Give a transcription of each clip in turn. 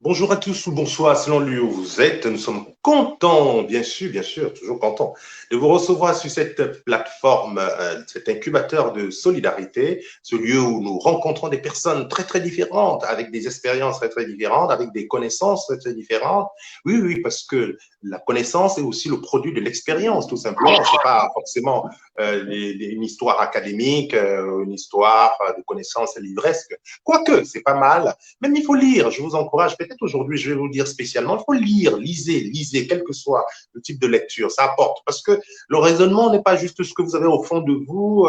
Bonjour à tous ou bonsoir selon le lieu où vous êtes. Nous sommes contents, bien sûr, toujours contents de vous recevoir sur cette plateforme, cet incubateur de solidarité, ce lieu où nous rencontrons des personnes très différentes, avec des expériences très différentes, avec des connaissances très différentes. Oui, parce que la connaissance est aussi le produit de l'expérience, tout simplement. C'est pas forcément une histoire académique, une histoire de connaissances livresques. Quoique, c'est pas mal. Même il faut lire, je vous encourage, peut-être aujourd'hui je vais vous dire spécialement, il faut lire, lisez, quel que soit le type de lecture, ça apporte. Parce que le raisonnement n'est pas juste ce que vous avez au fond de vous,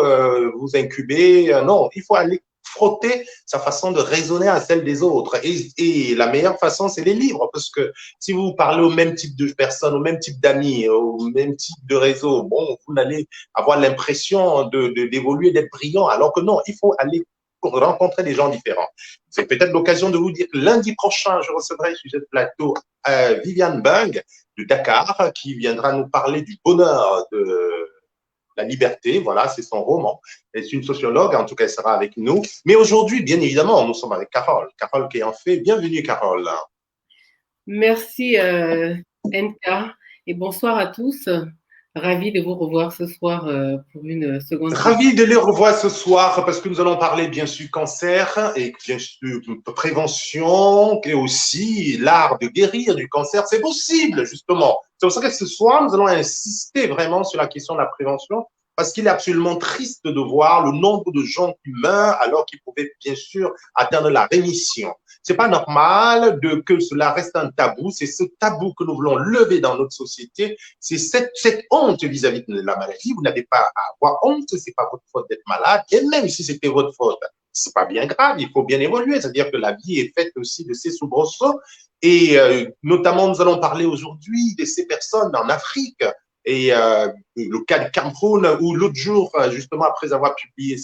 vous incubez, non, il faut aller frotter sa façon de raisonner à celle des autres. Et la meilleure façon, c'est les livres, parce que si vous parlez au même type de personnes, au même type d'amis, au même type de réseau, bon, vous n'allez avoir l'impression d'évoluer, d'être brillant, alors que non, il faut aller rencontrer des gens différents. C'est peut-être l'occasion de vous dire que lundi prochain, je recevrai sur ce plateau Viviane Bung de Dakar qui viendra nous parler du bonheur de la liberté. Voilà, c'est son roman. Elle est une sociologue, en tout cas, elle sera avec nous. Mais aujourd'hui, bien évidemment, nous sommes avec Carole. Carole qui est en fait. Bienvenue, Carole. Merci NK et bonsoir à tous. Ravi de vous revoir ce soir pour une seconde session. Ravi de les revoir ce soir parce que nous allons parler bien sûr cancer et bien sûr prévention et aussi l'art de guérir du cancer. C'est possible justement. C'est pour ça que ce soir, nous allons insister vraiment sur la question de la prévention parce qu'il est absolument triste de voir le nombre de gens qui meurent alors qu'ils pouvaient bien sûr atteindre la rémission. C'est pas normal que cela reste un tabou. C'est ce tabou que nous voulons lever dans notre société. C'est cette honte vis-à-vis de la maladie. Vous n'avez pas à avoir honte. C'est pas votre faute d'être malade. Et même si c'était votre faute, c'est pas bien grave. Il faut bien évoluer. C'est-à-dire que la vie est faite aussi de ces soubresauts. Et notamment, nous allons parler aujourd'hui de ces personnes en Afrique. Et le cas du Cameroun, où l'autre jour, justement, après avoir publié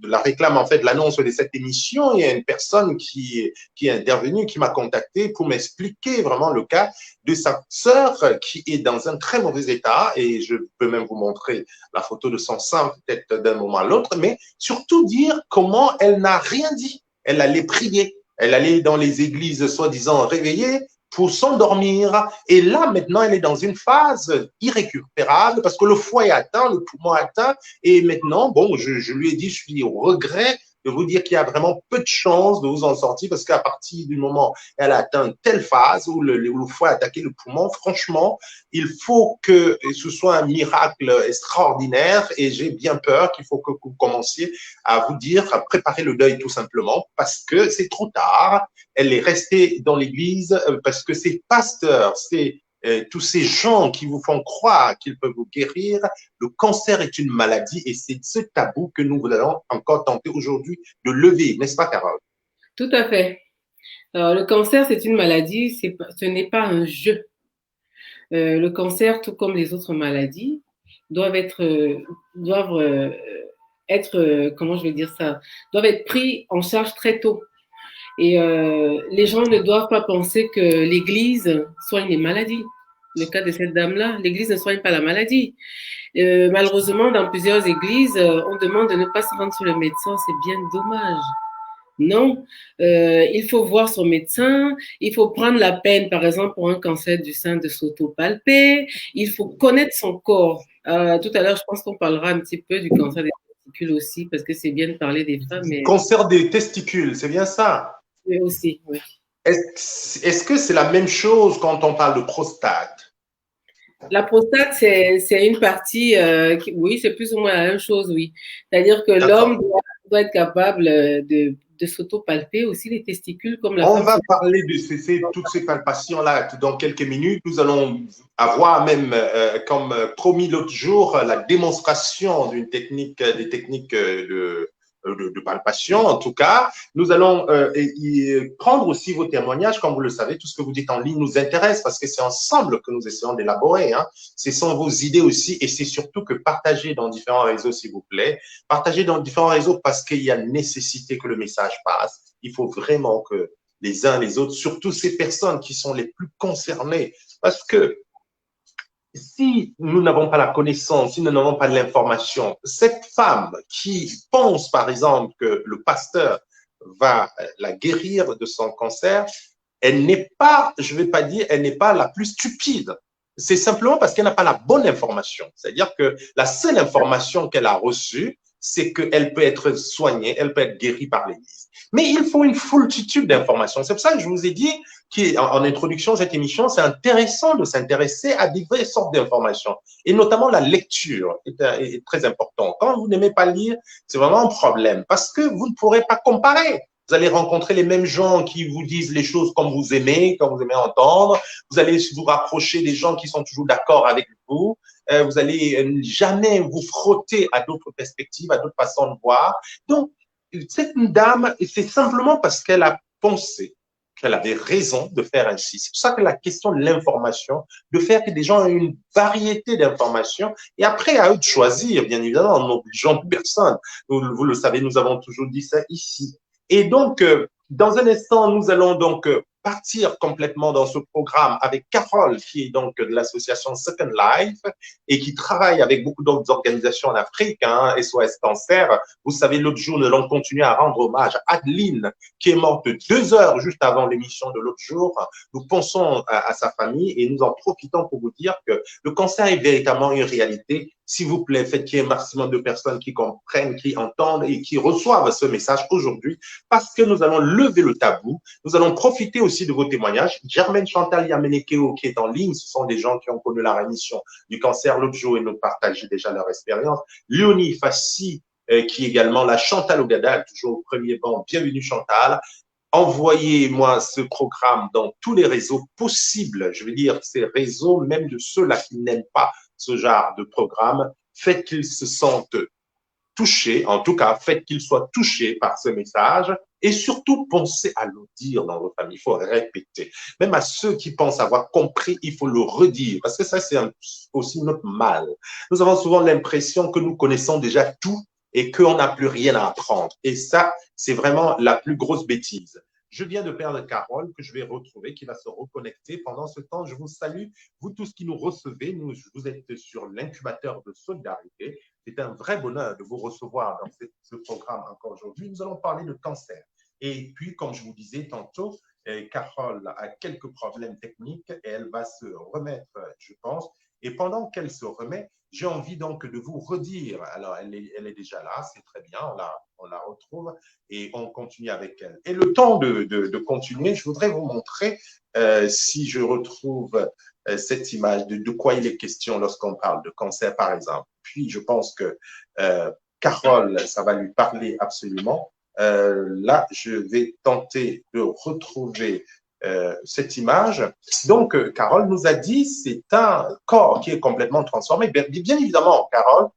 la réclame, en fait, l'annonce de cette émission, il y a une personne qui est intervenue, qui m'a contacté pour m'expliquer vraiment le cas de sa sœur qui est dans un très mauvais état. Et je peux même vous montrer la photo de son sein, peut-être d'un moment à l'autre, mais surtout dire comment elle n'a rien dit. Elle allait prier. Elle allait dans les églises soi-disant réveillées pour s'endormir. Et là, maintenant, elle est dans une phase irrécupérable parce que le foie est atteint, le poumon est atteint. Et maintenant, bon, je lui ai dit, je suis au regret de vous dire qu'il y a vraiment peu de chances de vous en sortir parce qu'à partir du moment où elle a atteint une telle phase où le foie a attaqué le poumon, franchement, il faut que ce soit un miracle extraordinaire et j'ai bien peur qu'il faut que vous commenciez à vous dire, à préparer le deuil tout simplement parce que c'est trop tard. Elle est restée dans l'église parce que ces pasteurs, tous ces gens qui vous font croire qu'ils peuvent vous guérir, le cancer est une maladie et c'est ce tabou que nous allons encore tenter aujourd'hui de lever, n'est-ce pas, Carole? Tout à fait. Alors, le cancer, c'est une maladie, ce n'est pas un jeu. Le cancer, tout comme les autres maladies, doivent être, doivent être, comment je vais dire ça, doivent être pris en charge très tôt. Et les gens ne doivent pas penser que l'Église soigne les maladies. Le cas de cette dame-là, l'Église ne soigne pas la maladie. Malheureusement, dans plusieurs églises, on demande de ne pas se rendre sur le médecin. C'est bien dommage. Non, il faut voir son médecin, il faut prendre la peine, par exemple, pour un cancer du sein, de s'autopalper, il faut connaître son corps. Tout à l'heure, je pense qu'on parlera un petit peu du cancer des testicules aussi, parce que c'est bien de parler des femmes, Cancer des testicules, c'est bien ça. mais aussi, oui. Est-ce que c'est la même chose quand on parle de prostate? La prostate, c'est une partie, oui, c'est plus ou moins la même chose, oui. C'est-à-dire que l'homme D'accord. doit être capable de s'autopalper aussi les testicules comme la On femme. va parler de toutes ces palpations-là dans quelques minutes. Nous allons avoir même, comme promis l'autre jour, la démonstration d'une technique, des techniques de palpation. En tout cas, nous allons prendre aussi vos témoignages. Comme vous le savez, tout ce que vous dites en ligne nous intéresse parce que c'est ensemble que nous essayons d'élaborer. Hein. Ce sont vos idées aussi et c'est surtout que partagez dans différents réseaux, s'il vous plaît. Partagez dans différents réseaux parce qu'il y a nécessité que le message passe. Il faut vraiment que les uns les autres, surtout ces personnes qui sont les plus concernées. Parce que si nous n'avons pas la connaissance, si nous n'avons pas l'information, cette femme qui pense, par exemple, que le pasteur va la guérir de son cancer, elle n'est pas, je ne vais pas dire, elle n'est pas la plus stupide. C'est simplement parce qu'elle n'a pas la bonne information. C'est-à-dire que la seule information qu'elle a reçue, c'est qu'elle peut être soignée, elle peut être guérie par l'Église. Mais il faut une foultitude d'informations. C'est pour ça que je vous ai dit en introduction de cette émission, c'est intéressant de s'intéresser à diverses sortes d'informations. Et notamment la lecture est très important. Quand vous n'aimez pas lire, c'est vraiment un problème parce que vous ne pourrez pas comparer. Vous allez rencontrer les mêmes gens qui vous disent les choses comme vous aimez entendre. Vous allez vous rapprocher des gens qui sont toujours d'accord avec vous. Vous allez jamais vous frotter à d'autres perspectives, à d'autres façons de voir. Donc, cette dame, c'est simplement parce qu'elle a pensé qu'elle avait raison de faire ainsi. C'est pour ça que la question de l'information, de faire que des gens aient une variété d'informations, et après, à eux de choisir, bien évidemment, en n'obligeant personne. Vous le savez, nous avons toujours dit ça ici. Et donc, dans un instant, nous allons donc partir complètement dans ce programme avec Carole, qui est donc de l'association Second Life et qui travaille avec beaucoup d'autres organisations en Afrique, hein, SOS Cancer. Vous savez, l'autre jour, nous allons continuer à rendre hommage à Adeline, qui est morte 2 heures juste avant l'émission de l'autre jour. Nous pensons à sa famille et nous en profitons pour vous dire que le cancer est véritablement une réalité. S'il vous plaît, faites qu'il y ait un maximum de personnes qui comprennent, qui entendent et qui reçoivent ce message aujourd'hui parce que nous allons lever le tabou. Nous allons profiter aussi de vos témoignages. Germaine Chantal Yamenekeo qui est en ligne, ce sont des gens qui ont connu la rémission du cancer l'autre jour et nous partagent déjà leur expérience. Léonie Fassi, qui est également la Chantal Ogada, toujours au premier banc. Bienvenue Chantal. Envoyez-moi ce programme dans tous les réseaux possibles. Je veux dire, ces réseaux, même de ceux-là qui n'aiment pas ce genre de programme, faites qu'ils se sentent touchés, en tout cas, faites qu'ils soient touchés par ce message et surtout pensez à le dire dans vos familles. Il faut répéter. Même à ceux qui pensent avoir compris, il faut le redire parce que ça, c'est aussi notre mal. Nous avons souvent l'impression que nous connaissons déjà tout et qu'on n'a plus rien à apprendre. Et ça, c'est vraiment la plus grosse bêtise. Je viens de perdre Carole, que je vais retrouver, qui va se reconnecter. Pendant ce temps, je vous salue, vous tous qui nous recevez. Vous êtes sur l'incubateur de solidarité. C'est un vrai bonheur de vous recevoir dans ce programme encore aujourd'hui. Nous allons parler de cancer. Et puis, comme je vous disais tantôt, Carole a quelques problèmes techniques et elle va se remettre, je pense. Et pendant qu'elle se remet, j'ai envie donc de vous redire, alors elle est déjà là, c'est très bien, on la retrouve et on continue avec elle. Et le temps de continuer, je voudrais vous montrer, si je retrouve cette image de quoi il est question lorsqu'on parle de cancer, par exemple. Puis, je pense que Carole, ça va lui parler absolument. Là, je vais tenter de retrouver cette image. Donc, Carole nous a dit, c'est un corps qui est complètement transformé. Bien évidemment, Carole,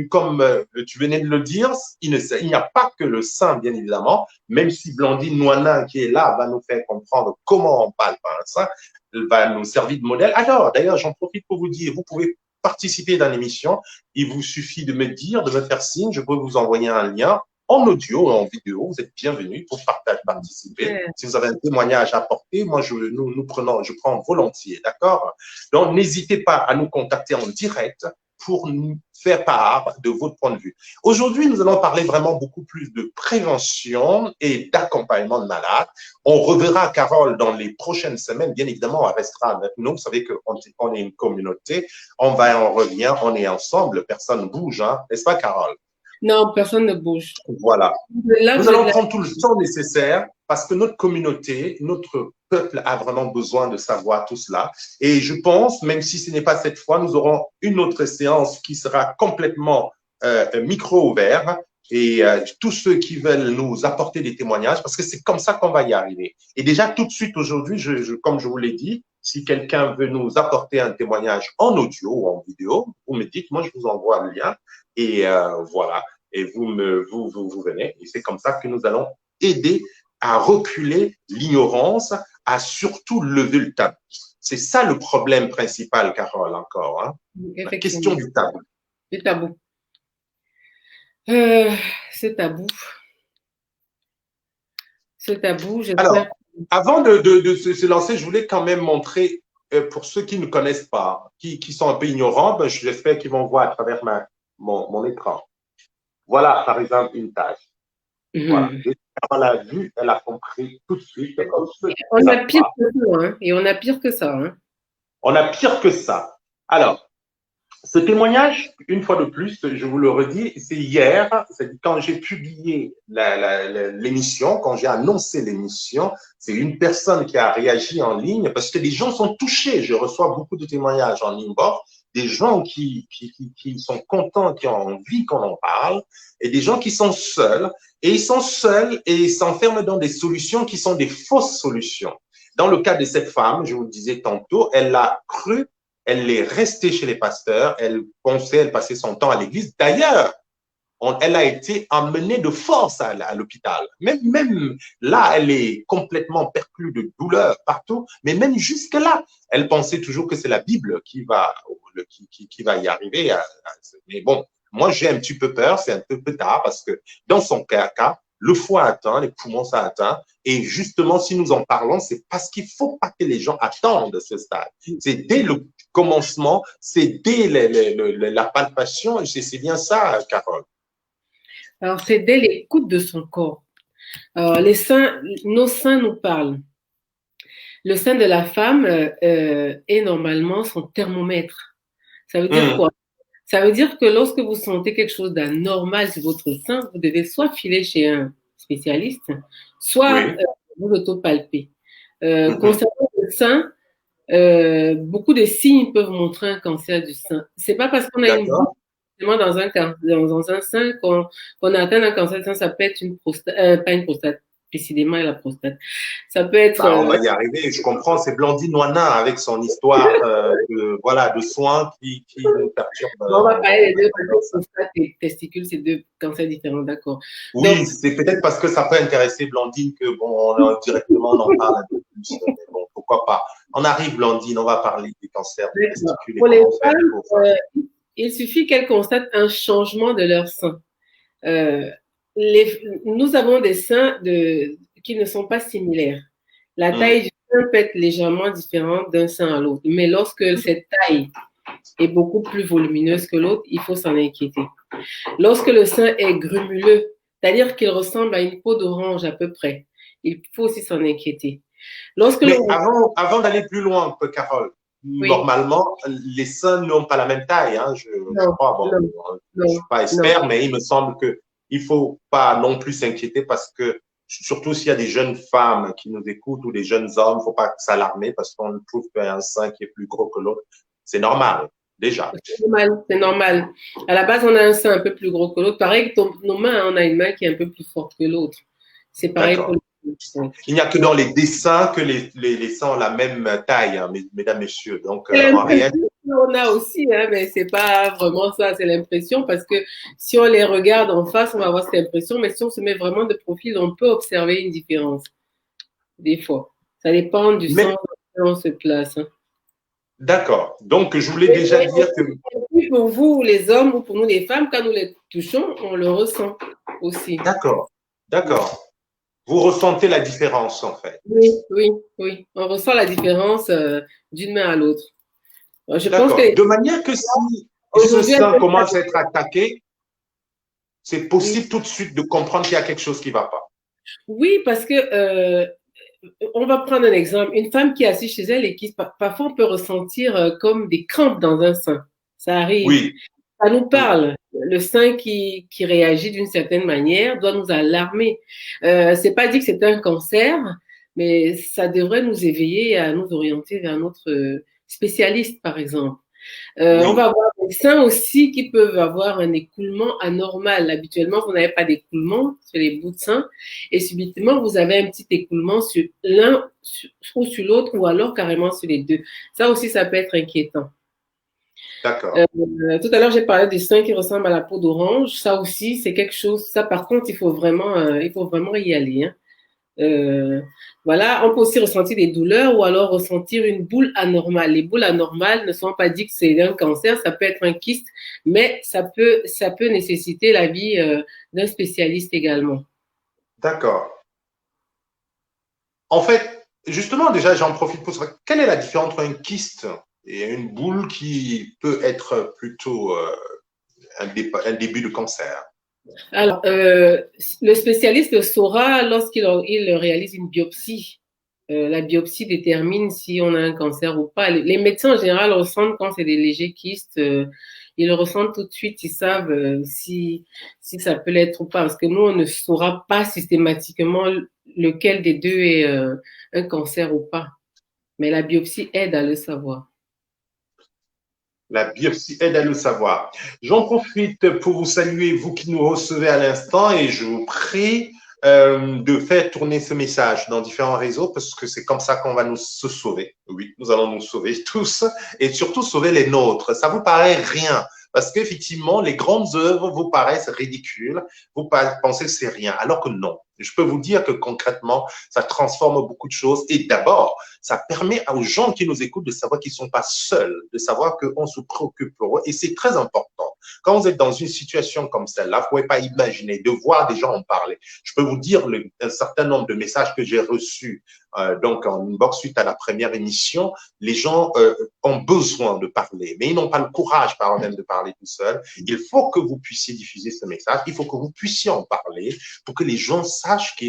comme tu venais de le dire, il n'y a pas que le sein, bien évidemment, même si Blandine Noinin, qui est là, va nous faire comprendre comment on parle par un sein, elle va nous servir de modèle. Alors, d'ailleurs, j'en profite pour vous dire, vous pouvez participer dans l'émission. Il vous suffit de me dire, de me faire signe, je peux vous envoyer un lien en audio et en vidéo. Vous êtes bienvenus pour participer. Si vous avez un témoignage à apporter, moi, je prends volontiers, d'accord? Donc, n'hésitez pas à nous contacter en direct pour nous faire part de votre point de vue. Aujourd'hui, nous allons parler vraiment beaucoup plus de prévention et d'accompagnement de malades. On reverra Carole dans les prochaines semaines. Bien évidemment, elle restera avec nous. Vous savez qu'on est une communauté. On revient, on est ensemble. Personne ne bouge, hein? N'est-ce pas, Carole? Non, personne ne bouge. Voilà. Nous allons prendre tout le temps nécessaire parce que notre communauté, notre peuple a vraiment besoin de savoir tout cela. Et je pense, même si ce n'est pas cette fois, nous aurons une autre séance qui sera complètement micro ouvert. Et tous ceux qui veulent nous apporter des témoignages, parce que c'est comme ça qu'on va y arriver. Et déjà, tout de suite aujourd'hui, comme je vous l'ai dit, si quelqu'un veut nous apporter un témoignage en audio ou en vidéo, vous me dites, moi je vous envoie le lien. Et voilà. Et vous venez. Et c'est comme ça que nous allons aider à reculer l'ignorance, à surtout lever le tabou. C'est ça le problème principal, Carole, encore. Hein? La question du tabou. Du tabou. Ce tabou. Ce tabou, j'espère. Alors, avant de se lancer, je voulais quand même montrer, pour ceux qui ne connaissent pas, qui sont un peu ignorants, ben, j'espère qu'ils vont voir à travers mon écran. Voilà, par exemple, une tâche. Voilà. Mhm. Dès qu'elle l'a vu, elle a compris tout de suite ce qui On ne a va pire pas. que ça, hein. Et on a pire que ça, hein. On a pire que ça. Alors, ce témoignage, une fois de plus, je vous le redis, c'est hier, c'est quand j'ai publié l'émission, quand j'ai annoncé l'émission, c'est une personne qui a réagi en ligne parce que les gens sont touchés. Je reçois beaucoup de témoignages en inbox, des gens qui sont contents, qui ont envie qu'on en parle, et des gens qui sont seuls, et ils sont seuls et ils s'enferment dans des solutions qui sont des fausses solutions. Dans le cas de cette femme, je vous le disais tantôt, elle a cru, elle est restée chez les pasteurs, elle pensait, elle passait son temps à l'église. D'ailleurs, elle a été emmenée de force à l'hôpital. Même là, elle est complètement perclue de douleur partout, mais même jusque-là, elle pensait toujours que c'est la Bible qui va y arriver. Mais bon, moi, j'ai un petit peu peur, c'est un peu tard, parce que dans son cas, le foie atteint, les poumons, ça atteint. Et justement, si nous en parlons, c'est parce qu'il ne faut pas que les gens attendent ce stade. C'est dès le commencement, c'est dès la palpation, c'est bien ça, Carole. Alors, c'est dès l'écoute de son corps. Alors, nos seins nous parlent. Le sein de la femme est normalement son thermomètre. Ça veut dire quoi? Ça veut dire que lorsque vous sentez quelque chose d'anormal sur votre sein, vous devez soit filer chez un spécialiste, soit Oui. vous autopalper. Mhm. Concernant le sein, beaucoup de signes peuvent montrer un cancer du sein. C'est pas parce qu'on a une boule D'accord. dans un sein qu'on a atteint un cancer du sein. Ça peut être une prostate, pas une prostate, décidément la prostate. Ça peut être Bah, on va y arriver. Je comprends. C'est Blandine Noinin avec son histoire voilà, de soins qui nous perturbe. bon, on va parler des deux parce Dans que ça. prostate et testicule, c'est deux cancers différents, d'accord. Oui, Donc, c'est peut-être parce que ça peut intéresser Blandine que bon, directement on en parle un peu plus. Mais bon, pourquoi pas. On arrive, Blandine, on va parler des cancers des testicules et pour les comment faire femmes, pour ça. il suffit qu'elles constatent un changement de leur sein. Euh, nous avons des seins qui ne sont pas similaires. La taille du sein peut être légèrement différente d'un sein à l'autre, mais lorsque cette taille est beaucoup plus volumineuse que l'autre, il faut s'en inquiéter. Lorsque le sein est grumuleux, c'est-à-dire qu'il ressemble à une peau d'orange à peu près, il faut aussi s'en inquiéter. Lorsque le... Mais avant d'aller plus loin, Carole, Oui, normalement, les seins n'ont pas la même taille. Hein. Je non, crois, bon, non, je ne non, suis pas non. expert, mais il me semble qu'il ne faut pas non plus s'inquiéter parce que, surtout s'il y a des jeunes femmes qui nous écoutent ou des jeunes hommes, il ne faut pas s'alarmer parce qu'on trouve qu'il y a un sein qui est plus gros que l'autre. C'est normal, déjà. C'est normal, c'est normal. À la base, on a un sein un peu plus gros que l'autre. Pareil que nos mains, on a une main qui est un peu plus forte que l'autre. C'est pareil pour D'accord. les seins. Il n'y a que dans les dessins que les seins ont la même taille, hein, mesdames, messieurs. Donc, C'est en réalité, l'impression qu'on a aussi, hein, mais c'est pas vraiment ça, c'est l'impression parce que si on les regarde en face, on va avoir cette impression, mais si on se met vraiment de profil, on peut observer une différence, des fois. Ça dépend du mais sens dans lequel on se place, hein. d'accord. Donc, je voulais déjà dire que Et puis pour vous, les hommes, ou pour nous, les femmes, quand nous les touchons, on le ressent aussi. d'accord, d'accord. Vous ressentez la différence, en fait. Oui, oui, oui. On ressent la différence d'une main à l'autre. Je pense que D'accord. De manière que si ce aujourd'hui, sein commence à être attaqué, c'est oui, possible tout de suite de comprendre qu'il y a quelque chose qui ne va pas. oui, parce que on va prendre un exemple. Une femme qui est assise chez elle et qui parfois on peut ressentir comme des crampes dans un sein. Ça arrive. Oui. Ça nous Mm. parle. Le sein qui réagit d'une certaine manière doit nous alarmer. C'est pas dit que c'est un cancer, mais ça devrait nous éveiller à nous orienter vers notre spécialiste, par exemple. On va Oui. avoir des seins aussi qui peuvent avoir un écoulement anormal. Habituellement, vous n'avez pas d'écoulement sur les bouts de sein et subitement, vous avez un petit écoulement sur l'un ou sur l'autre ou alors carrément sur les deux. Ça aussi, ça peut être inquiétant. D'accord. Tout à l'heure, j'ai parlé des seins qui ressemblent à la peau d'orange. Ça aussi, c'est quelque chose. Ça, par contre, il faut vraiment y aller, hein. Euh, voilà, on peut aussi ressentir des douleurs ou alors ressentir une boule anormale. Les boules anormales ne sont pas dit que c'est un cancer, ça peut être un kyste, mais ça peut nécessiter l'avis d'un spécialiste également. D'accord. En fait, justement, déjà, j'en profite pour savoir quelle est la différence entre un kyste et une boule qui peut être plutôt un début de cancer. Alors, le spécialiste le saura lorsqu'il réalise une biopsie. La biopsie détermine si on a un cancer ou pas. Les médecins en général ressentent quand c'est des légers kystes. Ils le ressentent tout de suite. Ils savent si ça peut l'être ou pas. Parce que nous, on ne saura pas systématiquement lequel des deux est un cancer ou pas. Mais la biopsie aide à le savoir. La biopsie aide à le savoir. J'en profite pour vous saluer, vous qui nous recevez à l'instant, et je vous prie de faire tourner ce message dans différents réseaux parce que c'est comme ça qu'on va nous se sauver. Oui, nous allons nous sauver tous et surtout sauver les nôtres. Ça vous paraît rien parce qu'effectivement, les grandes œuvres vous paraissent ridicules, vous pensez que c'est rien, alors que non. Je peux vous dire que concrètement, ça transforme beaucoup de choses et d'abord, ça permet aux gens qui nous écoutent de savoir qu'ils ne sont pas seuls, de savoir qu'on se préoccupe pour eux et c'est très important. Quand vous êtes dans une situation comme celle-là, vous ne pouvez pas imaginer de voir des gens en parler. Je peux vous dire un certain nombre de messages que j'ai reçus donc en inbox suite à la première émission. Les gens ont besoin de parler, mais ils n'ont pas le courage par eux-mêmes de parler tout seuls. Il faut que vous puissiez diffuser ce message, il faut que vous puissiez en parler pour que les gens sachent que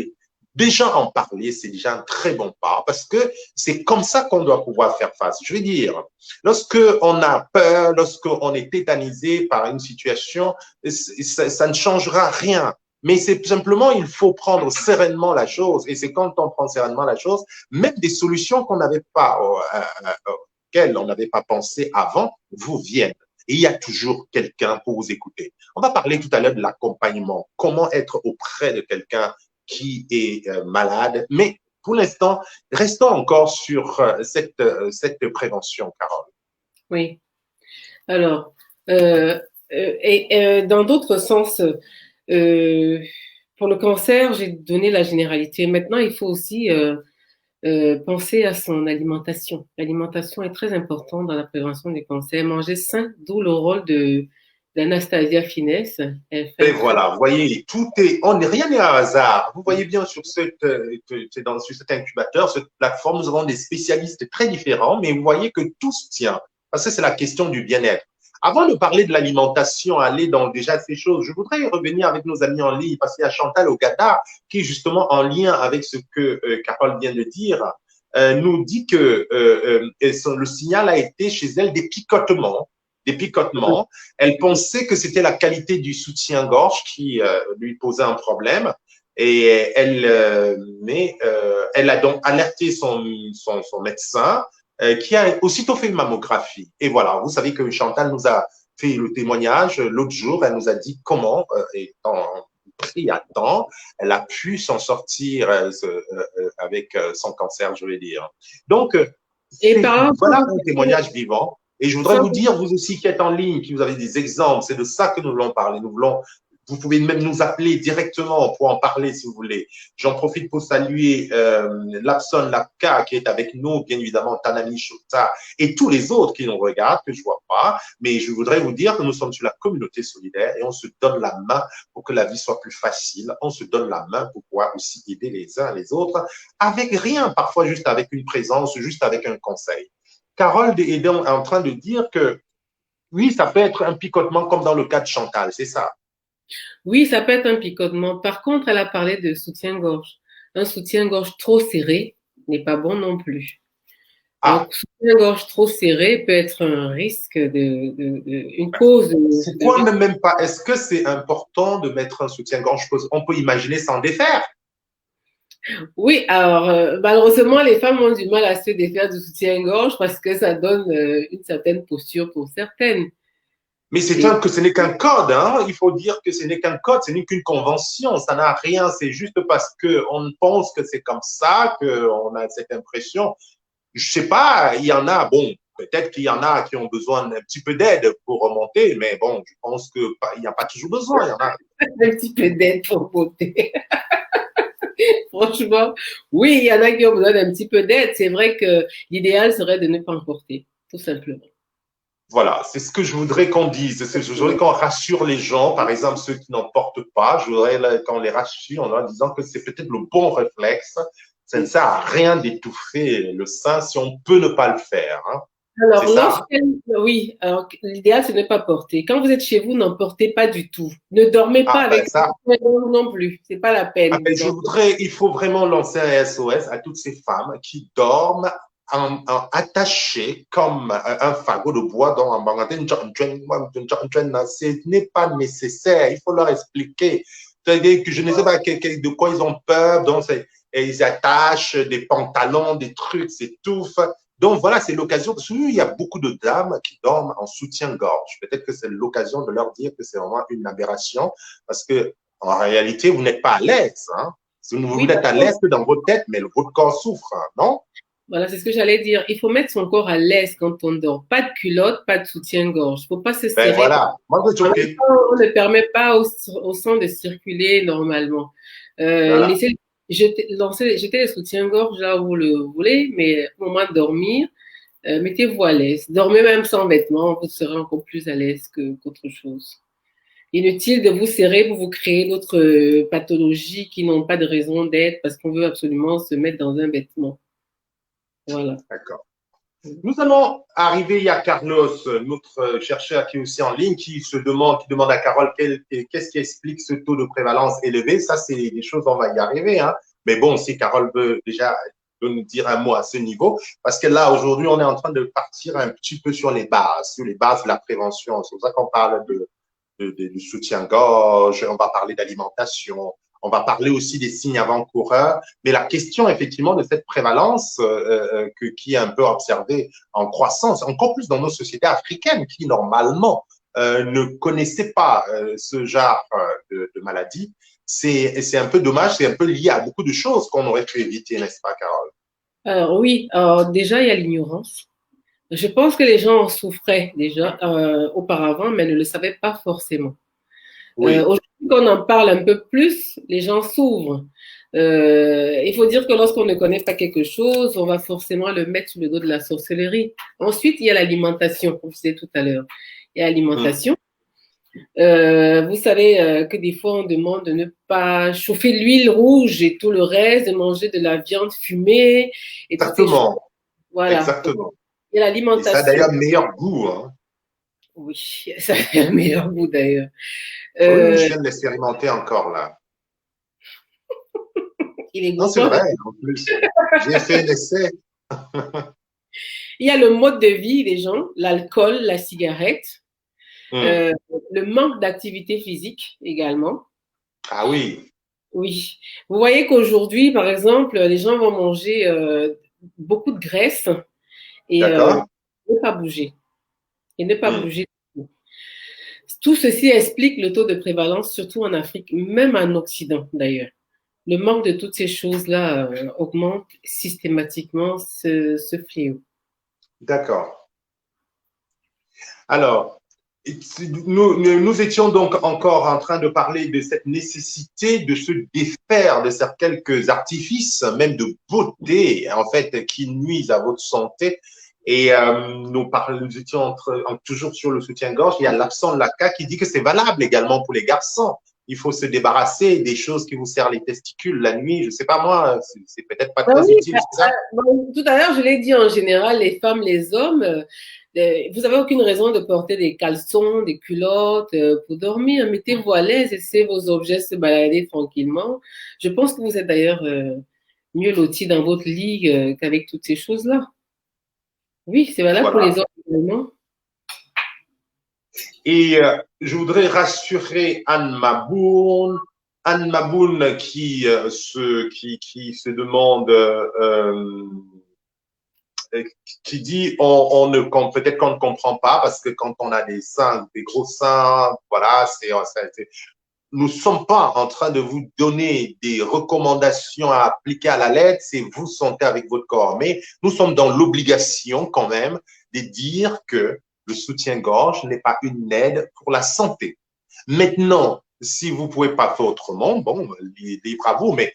déjà en parler, c'est déjà un très bon pas parce que c'est comme ça qu'on doit pouvoir faire face. Je veux dire, lorsque on a peur, lorsque on est tétanisé par une situation, ça ne changera rien. Mais c'est simplement, il faut prendre sereinement la chose. Et c'est quand on prend sereinement la chose, même des solutions qu'on n'avait pas, auxquelles on n'avait pas pensé avant, vous viennent. Et il y a toujours quelqu'un pour vous écouter. On va parler tout à l'heure de l'accompagnement. Comment être auprès de quelqu'un qui est malade. Mais pour l'instant, restons encore sur cette prévention, Carole. Oui. Alors, dans d'autres sens, pour le cancer, j'ai donné la généralité. Maintenant, il faut aussi penser à son alimentation. L'alimentation est très importante dans la prévention des cancers. Manger sain, d'où le rôle d'Anastasia Finesse. Et voilà, vous voyez, rien n'est un hasard. Vous voyez bien sur sur cet incubateur, cette plateforme, nous avons des spécialistes très différents, mais vous voyez que tout se tient. Parce que c'est la question du bien-être. Avant de parler de l'alimentation, aller dans déjà ces choses, je voudrais y revenir avec nos amis en ligne, parce qu'il y a Chantal Ogada, qui est justement en lien avec ce que Carole vient de dire, nous dit que le signal a été chez elle des picotements. Des picotements. Elle pensait que c'était la qualité du soutien-gorge qui lui posait un problème. Et elle a donc alerté son médecin qui a aussitôt fait une mammographie. Et voilà, vous savez que Chantal nous a fait le témoignage l'autre jour. Elle nous a dit comment, étant pris à temps, elle a pu s'en sortir avec son cancer, je vais dire. Donc, voilà un témoignage vivant. Et je voudrais vous dire, vous aussi qui êtes en ligne, qui vous avez des exemples, c'est de ça que nous voulons parler. Vous pouvez même nous appeler directement pour en parler si vous voulez. J'en profite pour saluer Lapson Lapka qui est avec nous, bien évidemment, Tanami Shota et tous les autres qui nous regardent, que je vois pas. Mais je voudrais vous dire que nous sommes sur la communauté solidaire et on se donne la main pour que la vie soit plus facile. On se donne la main pour pouvoir aussi aider les uns les autres avec rien, parfois juste avec une présence, juste avec un conseil. Carole est donc en train de dire que oui, ça peut être un picotement comme dans le cas de Chantal, c'est ça? Oui, ça peut être un picotement. Par contre, elle a parlé de soutien-gorge. Un soutien-gorge trop serré n'est pas bon non plus. Un soutien-gorge trop serré peut être un risque une cause. Pourquoi même pas? Est-ce que c'est important de mettre un soutien-gorge? On peut imaginer s'en défaire. Oui, alors malheureusement, les femmes ont du mal à se défaire du soutien-gorge parce que ça donne une certaine posture pour certaines. Mais que ce n'est qu'un code, hein. Il faut dire que ce n'est qu'un code, ce n'est qu'une convention, ça n'a rien, c'est juste parce qu'on pense que c'est comme ça, qu'on a cette impression. Je sais pas, il y en a, bon, peut-être qu'il y en a qui ont besoin d'un petit peu d'aide pour remonter, mais bon, je pense qu'il n'y a pas toujours besoin, il y en a. Un petit peu d'aide pour remonter. Franchement, oui, il y en a qui ont besoin d'un petit peu d'aide. C'est vrai que l'idéal serait de ne pas en porter, tout simplement. Voilà, c'est ce que je voudrais qu'on dise. Je voudrais qu'on rassure les gens, par exemple ceux qui n'en portent pas. Je voudrais qu'on les rassure en leur disant que c'est peut-être le bon réflexe. Ça ne sert à rien d'étouffer le sein si on peut ne pas le faire. Hein. C'est Alors, ça, hein? oui, alors l'idéal, c'est de ne pas porter. Quand vous êtes chez vous, n'en portez pas du tout. Ne dormez pas Ah, ben avec ça, non plus. C'est pas la ah, peine. ben, il faut vraiment lancer un SOS à toutes ces femmes qui dorment attachées comme un fagot de bois dans un magasin. Ce n'est pas nécessaire. Il faut leur expliquer. C'est-à-dire que je ne sais pas de quoi ils ont peur. Donc, ils attachent des pantalons, des trucs, s'étouffent. Donc voilà, c'est l'occasion, parce qu'il y a beaucoup de dames qui dorment en soutien-gorge. Peut-être que c'est l'occasion de leur dire que c'est vraiment une aberration, parce que en réalité, vous n'êtes pas à l'aise. Hein? Vous Oui, êtes à l'aise que dans votre tête, mais votre corps souffre, hein, non? voilà, c'est ce que j'allais dire. Il faut mettre son corps à l'aise quand on dort. Pas de culotte, pas de soutien-gorge. Il ne faut pas se Ben serrer. voilà, moi je En même choqué. temps, on ne permet pas au sang de circuler normalement. Voilà, Jetez les soutiens-gorge là où vous le voulez, mais au moment de dormir, mettez-vous à l'aise. Dormez même sans vêtements, vous serez encore plus à l'aise qu'autre chose. Inutile de vous serrer pour vous créer d'autres pathologies qui n'ont pas de raison d'être parce qu'on veut absolument se mettre dans un vêtement. Voilà. d'accord. Nous allons arriver, il y a Carlos, notre chercheur qui est aussi en ligne, qui demande à Carole qu'est-ce qui explique ce taux de prévalence élevé. Ça, c'est des choses, on va y arriver. Hein. Mais bon, si Carole veut déjà nous dire un mot à ce niveau, parce que là, aujourd'hui, on est en train de partir un petit peu sur les bases de la prévention. C'est pour ça qu'on parle du soutien-gorge, on va parler d'alimentation, on va parler aussi des signes avant-coureurs. Mais la question, effectivement, de cette prévalence qui est un peu observée en croissance, encore plus dans nos sociétés africaines qui, normalement, ne connaissaient pas ce genre de maladie, c'est un peu dommage, c'est un peu lié à beaucoup de choses qu'on aurait pu éviter, n'est-ce pas, Carole? Alors oui, alors déjà, il y a l'ignorance. Je pense que les gens en souffraient déjà auparavant, mais ne le savaient pas forcément. Oui, Aujourd'hui qu'on en parle un peu plus, les gens s'ouvrent. Il faut dire que lorsqu'on ne connaît pas quelque chose, on va forcément le mettre sur le dos de la sorcellerie. Ensuite, il y a l'alimentation, comme je disais tout à l'heure. Il y a hum, l'alimentation. Vous savez que des fois, on demande de ne pas chauffer l'huile rouge et tout le reste, de manger de la viande fumée et toutes ces choses. exactement, Voilà. exactement. Il y a Et ça a l'alimentation. d'ailleurs meilleur goût. Hein. Oui, ça a un meilleur goût d'ailleurs. Oui, je Euh, viens de l'expérimenter encore là. il est Non, c'est goûtant. vrai, en plus. J'ai fait un essai. Il y a le mode de vie des gens, l'alcool, la cigarette, Hum. euh, le manque d'activité physique également. Ah oui, Oui. Vous voyez qu'aujourd'hui, par exemple, les gens vont manger beaucoup de graisse et d'accord. ne pas bouger. Et ne pas Hum. bouger. Tout ceci explique le taux de prévalence, surtout en Afrique, même en Occident d'ailleurs. Le manque de toutes ces choses-là augmente systématiquement ce fléau. D'accord. Alors, nous étions donc encore en train de parler de cette nécessité de se défaire de ces quelques artifices, même de beauté, en fait, qui nuisent à votre santé. Et nous étions toujours sur le soutien-gorge. Il y a l'accent de la CA qui dit que c'est valable également pour les garçons. Il faut se débarrasser des choses qui vous serrent les testicules la nuit. Je ne sais pas moi, c'est peut-être pas Ah très oui, utile, c'est ça? bon, tout à l'heure, je l'ai dit en général, les femmes, les hommes, vous n'avez aucune raison de porter des caleçons, des culottes pour dormir. Mettez-vous à l'aise, laissez vos objets se balader tranquillement. Je pense que vous êtes d'ailleurs mieux lotis dans votre lit qu'avec toutes ces choses-là. Oui, c'est valable pour Voilà. les hommes également. Et je voudrais rassurer Anne Maboun. Anne Maboun qui se demande, qui dit peut-être qu'on ne comprend pas parce que quand on a des seins, des gros seins, voilà, nous ne sommes pas en train de vous donner des recommandations à appliquer à la lettre, c'est vous sentez avec votre corps. Mais nous sommes dans l'obligation quand même de dire que le soutien-gorge n'est pas une aide pour la santé. Maintenant, si vous ne pouvez pas faire autrement, bon, libre à vous, mais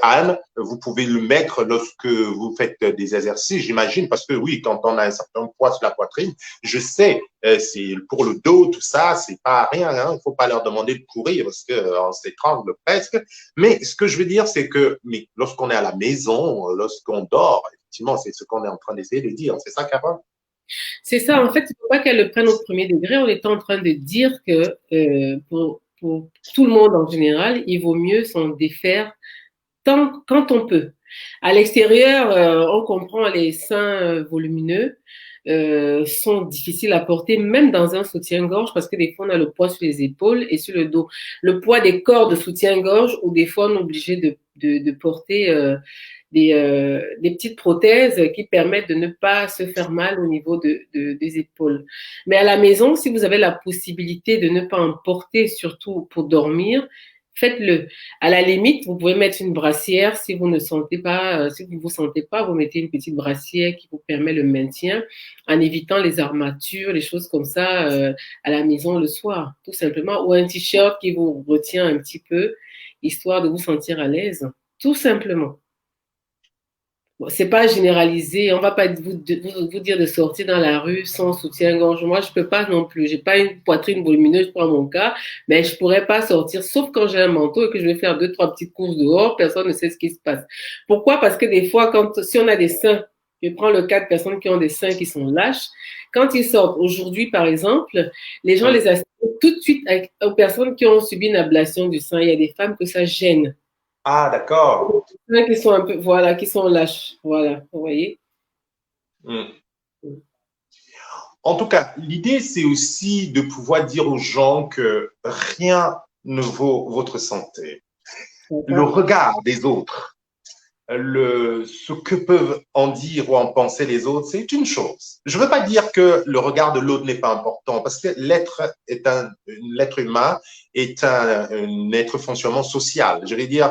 Anne, vous pouvez le mettre lorsque vous faites des exercices, j'imagine, parce que oui, quand on a un certain poids sur la poitrine, je sais, c'est pour le dos, tout ça, c'est pas rien, hein, il ne faut pas leur demander de courir parce qu'on s'étrangle presque. Mais ce que je veux dire, c'est que mais lorsqu'on est à la maison, lorsqu'on dort, effectivement, c'est ce qu'on est en train d'essayer de dire, c'est ça, Carole? C'est ça, en fait, il ne faut pas qu'elle le prenne au premier degré. On est en train de dire que pour tout le monde en général, il vaut mieux s'en défaire quand on peut. À l'extérieur, on comprend les seins volumineux sont difficiles à porter, même dans un soutien-gorge, parce que des fois, on a le poids sur les épaules et sur le dos. Le poids des corps de soutien-gorge, ou des fois, on est obligé de porter des petites prothèses qui permettent de ne pas se faire mal au niveau des épaules. Mais à la maison, si vous avez la possibilité de ne pas en porter, surtout pour dormir, faites-le. À la limite, vous pouvez mettre une brassière si vous ne sentez pas, si vous ne vous sentez pas, vous mettez une petite brassière qui vous permet le maintien en évitant les armatures, les choses comme ça à la maison le soir, tout simplement, ou un t-shirt qui vous retient un petit peu, histoire de vous sentir à l'aise, tout simplement. Bon, c'est pas généralisé. On va pas vous dire de sortir dans la rue sans soutien-gorge. Moi, je peux pas non plus. J'ai pas une poitrine volumineuse pour mon cas, mais je pourrais pas sortir, sauf quand j'ai un manteau et que je vais faire 2, 3 petites courses dehors. Personne ne sait ce qui se passe. Pourquoi? Parce que des fois, si on a des seins, je prends le cas de personnes qui ont des seins qui sont lâches. Quand ils sortent aujourd'hui, par exemple, les gens les associent tout de suite aux personnes qui ont subi une ablation du sein. Il y a des femmes que ça gêne. Ah, d'accord. Qui sont un peu, voilà, qui sont lâches. Voilà, vous voyez. En tout cas, l'idée, c'est aussi de pouvoir dire aux gens que rien ne vaut votre santé. Le regard des autres, ce que peuvent en dire ou en penser les autres, c'est une chose. Je ne veux pas dire que le regard de l'autre n'est pas important, parce que l'être humain est un être fonctionnement social. Je vais dire,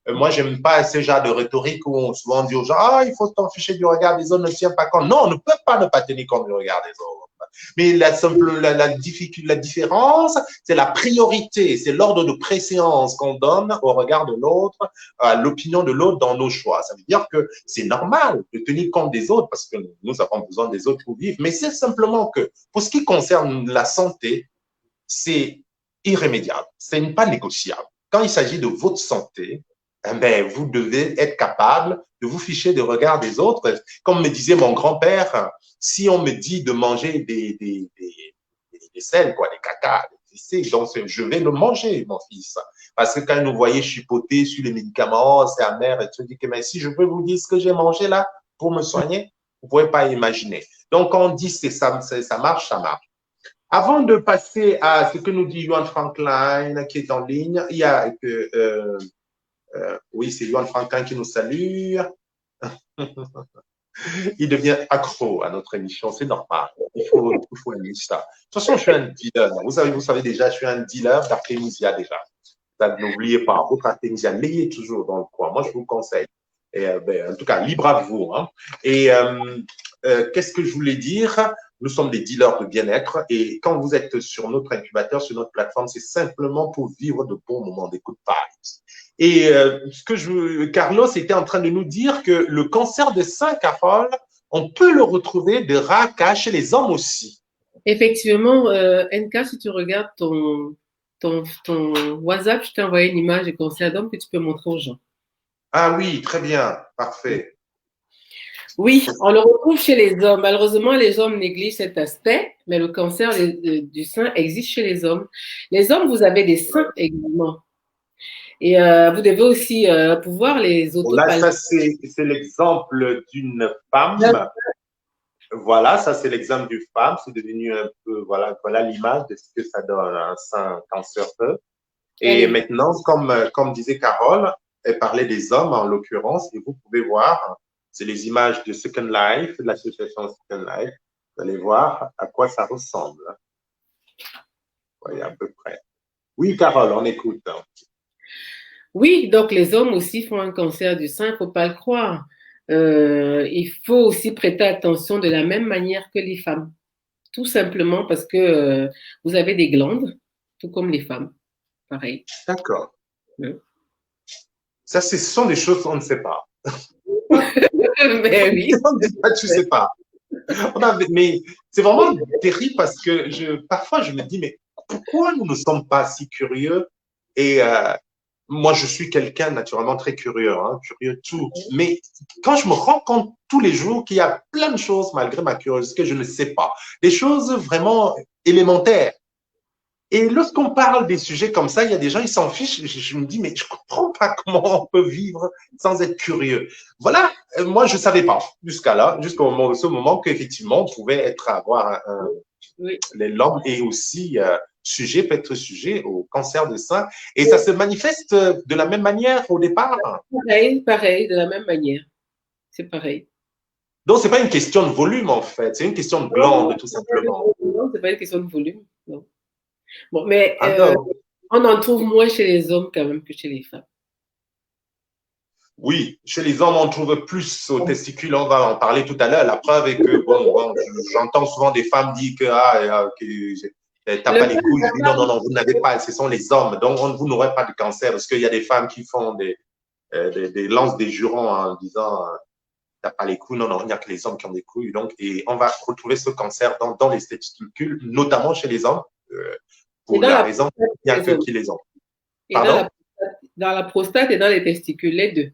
moi, j'aime pas ce genre de rhétorique où on souvent dit aux gens, ah, il faut t'en ficher du regard des autres, ne tiens pas compte. Non, on ne peut pas ne pas tenir compte du regard des autres. Mais la différence, c'est la priorité, c'est l'ordre de préséance qu'on donne au regard de l'autre, à l'opinion de l'autre dans nos choix. Ça veut dire que c'est normal de tenir compte des autres parce que nous avons besoin des autres pour vivre. Mais c'est simplement que pour ce qui concerne la santé, c'est irrémédiable, ce n'est pas négociable. Quand il s'agit de votre santé, eh bien, vous devez être capable de vous ficher du regard des autres. Comme me disait mon grand-père, si on me dit de manger des selles, quoi, des caca, des fessées, donc je vais le manger, mon fils. Parce que quand nous voyez chipoter sur les médicaments, c'est amer, et tu dis que mais si je peux vous dire ce que j'ai mangé là pour me soigner, vous ne pouvez pas imaginer. Donc, quand on dit que ça marche, ça marche. Avant de passer à ce que nous dit Johan Franklin qui est en ligne, il y a oui, c'est Johan Franklin qui nous salue. Il devient accro à notre émission, c'est normal. Il faut aimer ça. De toute façon, je suis un dealer. Vous savez déjà, je suis un dealer d'artémisia déjà. N'oubliez pas, votre artémisia, l'ayez toujours dans le coin. Moi, je vous conseille. Et, en tout cas, libre à vous. Hein. Et qu'est-ce que je voulais dire? Nous sommes des dealers de bien-être et quand vous êtes sur notre incubateur, sur notre plateforme, c'est simplement pour vivre de bons moments d'écoute vibes. Et Carlos était en train de nous dire que le cancer de sein, Carole, on peut le retrouver de ras cas chez les hommes aussi. Effectivement, NK, si tu regardes ton WhatsApp, je t'ai envoyé une image de cancer d'homme que tu peux montrer aux gens. Ah oui, très bien, parfait. Oui, on le retrouve chez les hommes. Malheureusement, les hommes négligent cet aspect, mais le cancer du sein existe chez les hommes. Les hommes, vous avez des seins également. Et vous devez aussi pouvoir les autopalper. Là, ça, c'est l'exemple d'une femme. Voilà, ça, c'est l'exemple d'une femme. C'est devenu un peu, voilà l'image de ce que ça donne un sein cancéreux. Et maintenant, comme disait Carole, elle parlait des hommes en l'occurrence, et vous pouvez voir, c'est les images de Second Life, de l'association Second Life. Vous allez voir à quoi ça ressemble. Vous voyez à peu près. Oui, Carole, on écoute. Oui, donc les hommes aussi font un cancer du sein, il ne faut pas le croire. Il faut aussi prêter attention de la même manière que les femmes. Tout simplement parce que vous avez des glandes, tout comme les femmes. Pareil. D'accord. Ça, ce sont des choses qu'on ne sait pas. Mais oui. Tu ne sais pas. Mais c'est vraiment terrible parce que parfois je me dis, mais pourquoi nous ne sommes pas si curieux et moi, je suis quelqu'un naturellement très curieux, hein, curieux de tout. Mais quand je me rends compte tous les jours qu'il y a plein de choses, malgré ma curiosité, que je ne sais pas, des choses vraiment élémentaires. Et lorsqu'on parle des sujets comme ça, il y a des gens, ils s'en fichent. Je me dis, mais je comprends pas comment on peut vivre sans être curieux. Voilà, moi, je savais pas jusqu'à là, jusqu'au moment de ce moment qu'effectivement, on pouvait être avoir Oui, l'homme est aussi sujet, peut être sujet au cancer de sein. Et ça se manifeste de la même manière au départ. pareil, pareil, de la même manière. C'est pareil. Donc, c'est pas une question de volume, en fait. C'est une question de Non, glande, tout simplement. c'est pas une question de volume. Non. Bon, mais Ah non. on en trouve moins chez les hommes quand même que chez les femmes. Oui, chez les hommes, on trouve plus aux testicules. On va en parler tout à l'heure. La preuve est que, bon j'entends souvent des femmes dire que, t'as Le pas les couilles. Je dis non, non, non, vous n'avez pas. Ce sont les hommes. Donc, vous n'aurez pas de cancer parce qu'il y a des femmes qui font des lances des jurons en disant t'as pas les couilles. Non, non, il n'y a que les hommes qui ont des couilles. Donc, et on va retrouver ce cancer dans les testicules, notamment chez les hommes, et pour dans la la raison prostate qu'il n'y a chez que les hommes. qui les ont. Et Pardon? dans la prostate et dans les testicules, les deux.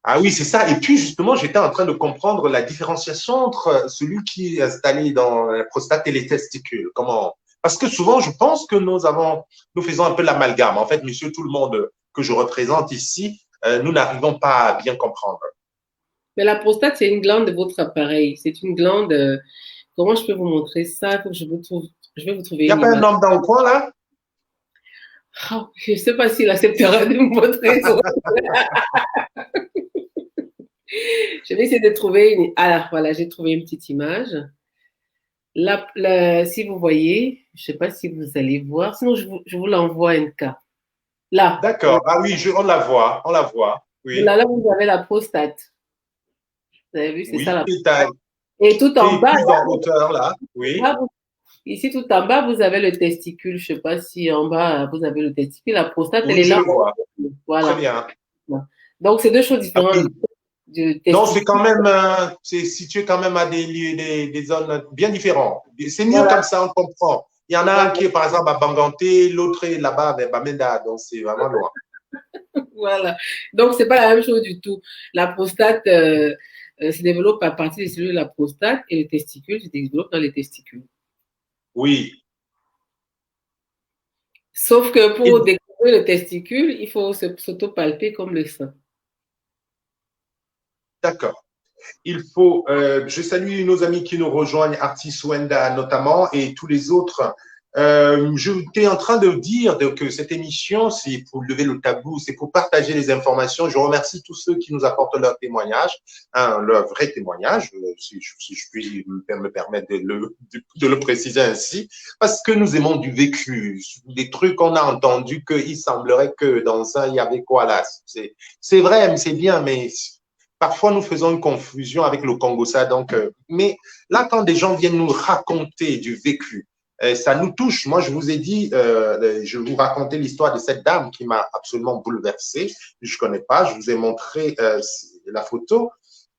Ah oui, c'est ça. Et puis, justement, j'étais en train de comprendre la différenciation entre celui qui est installé dans la prostate et les testicules. Comment? Parce que souvent, je pense que nous faisons un peu l'amalgame. En fait, monsieur, tout le monde que je représente ici, nous n'arrivons pas à bien comprendre. Mais la prostate, c'est une glande de votre appareil. C'est une glande. Comment je peux vous montrer ça? Il faut que je vous trouve. Je vais vous trouver Il n'y a une pas un image. homme dans le coin, là? Oh, je ne sais pas s'il acceptera de me montrer ça. Je vais essayer de trouver une. Ah, voilà, j'ai trouvé une petite image. Là, si vous voyez, je ne sais pas si vous allez voir. Sinon, je vous l'envoie une carte. Là, D'accord. Ah oui, on la voit. On la voit. Oui. là, vous avez la prostate. Vous avez vu, c'est ça Oui. la prostate. Et tout Qui en est bas, plus en hauteur, là. Oui. là, ici, tout en bas, vous avez le testicule. Je ne sais pas si en bas, vous avez le testicule. La prostate, elle Oui, est je là. le vois. Très Voilà. bien. Donc, c'est deux choses Ah différentes. oui. Du Non, c'est testicule. quand même, c'est situé quand même à des lieux, des zones bien différentes. C'est mieux Voilà. comme ça, on comprend. Il y en a un qui est par exemple à Banganté, l'autre est là-bas vers Bamenda, donc c'est vraiment loin. Voilà. Donc, c'est pas la même chose du tout. La prostate se développe à partir des cellules de la prostate et le testicule se développe dans les testicules. Oui, Sauf que et pour découvrir le testicule, il faut s'auto-palper comme le sein. d'accord. Je salue nos amis qui nous rejoignent, Artis Wenda notamment, et tous les autres. Je t'ai en train de dire que cette émission, c'est pour lever le tabou, c'est pour partager les informations. Je remercie tous ceux qui nous apportent leur témoignage, hein, leur vrai témoignage, si je puis me permettre de le préciser ainsi, parce que nous aimons du vécu, des trucs qu'on a entendus qu'il semblerait que dans ça, il y avait quoi là. C'est vrai, c'est bien, mais parfois, nous faisons une confusion avec le Congo, ça. Donc, mais là, quand des gens viennent nous raconter du vécu, ça nous touche. Moi, je vous ai dit, je vous racontais l'histoire de cette dame qui m'a absolument bouleversé. Je connais pas. Je vous ai montré la photo.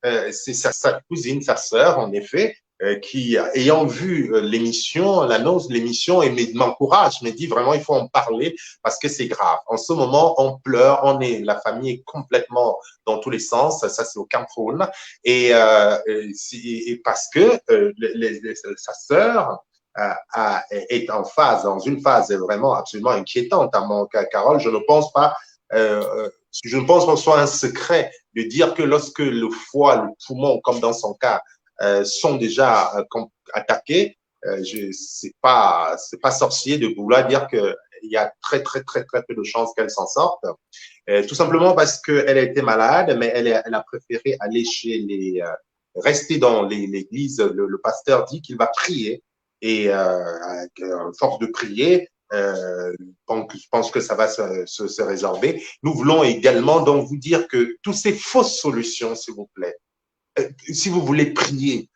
C'est sa cousine, sa sœur, en effet, qui, ayant vu l'émission, l'annonce de l'émission, et m'encourage, me dit vraiment, il faut en parler parce que c'est grave. En ce moment, on pleure, la famille est complètement dans tous les sens. Ça, c'est au Cameroun. Et parce que sa sœur est en phase, dans une phase vraiment absolument inquiétante. À mon cas, Carole, je ne pense pas que ce soit un secret de dire que lorsque le foie, le poumon, comme dans son cas, sont déjà attaqués, c'est pas sorcier de vouloir dire que il y a très, très, très, très peu de chances qu'elle s'en sorte. Tout simplement parce qu'elle a été malade, mais elle a préféré aller rester dans l'église. Le pasteur dit qu'il va prier et à force de prier, je pense que ça va se résorber. Nous voulons également donc vous dire que toutes ces fausses solutions, s'il vous plaît, si vous voulez prier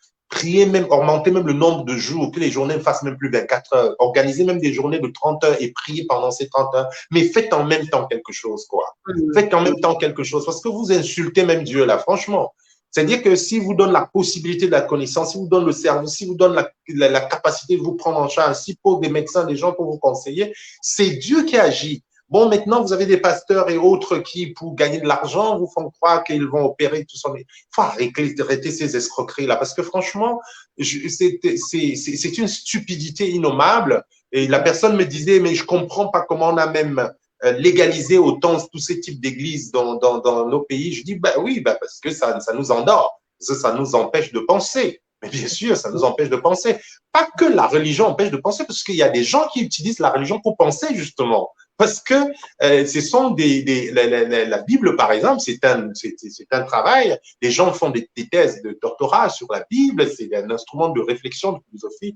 même, augmenter même le nombre de jours, que les journées ne fassent même plus 24 heures, organiser même des journées de 30 heures et prier pendant ces 30 heures, mais faites en même temps quelque chose, quoi. Faites en même temps quelque chose, parce que vous insultez même Dieu, là, franchement. C'est-à-dire que si vous donne la possibilité de la connaissance, si vous donne le cerveau, si vous donne la capacité de vous prendre en charge, si pour des médecins, des gens pour vous conseiller, c'est Dieu qui agit. Bon, maintenant, vous avez des pasteurs et autres qui, pour gagner de l'argent, vous font croire qu'ils vont opérer tout ça. Mais il faut arrêter ces escroqueries-là, parce que franchement, c'est une stupidité innommable. Et la personne me disait, mais je comprends pas comment on a même légalisé autant tous ces types d'églises dans nos pays. Je dis, bah oui, bah parce que ça nous endort, ça nous empêche de penser. Mais bien sûr, ça nous empêche de penser. Pas que la religion empêche de penser, parce qu'il y a des gens qui utilisent la religion pour penser, justement. Parce que ce sont la Bible, par exemple, c'est un travail. Les gens font des thèses de doctorat sur la Bible, c'est un instrument de réflexion, de philosophie.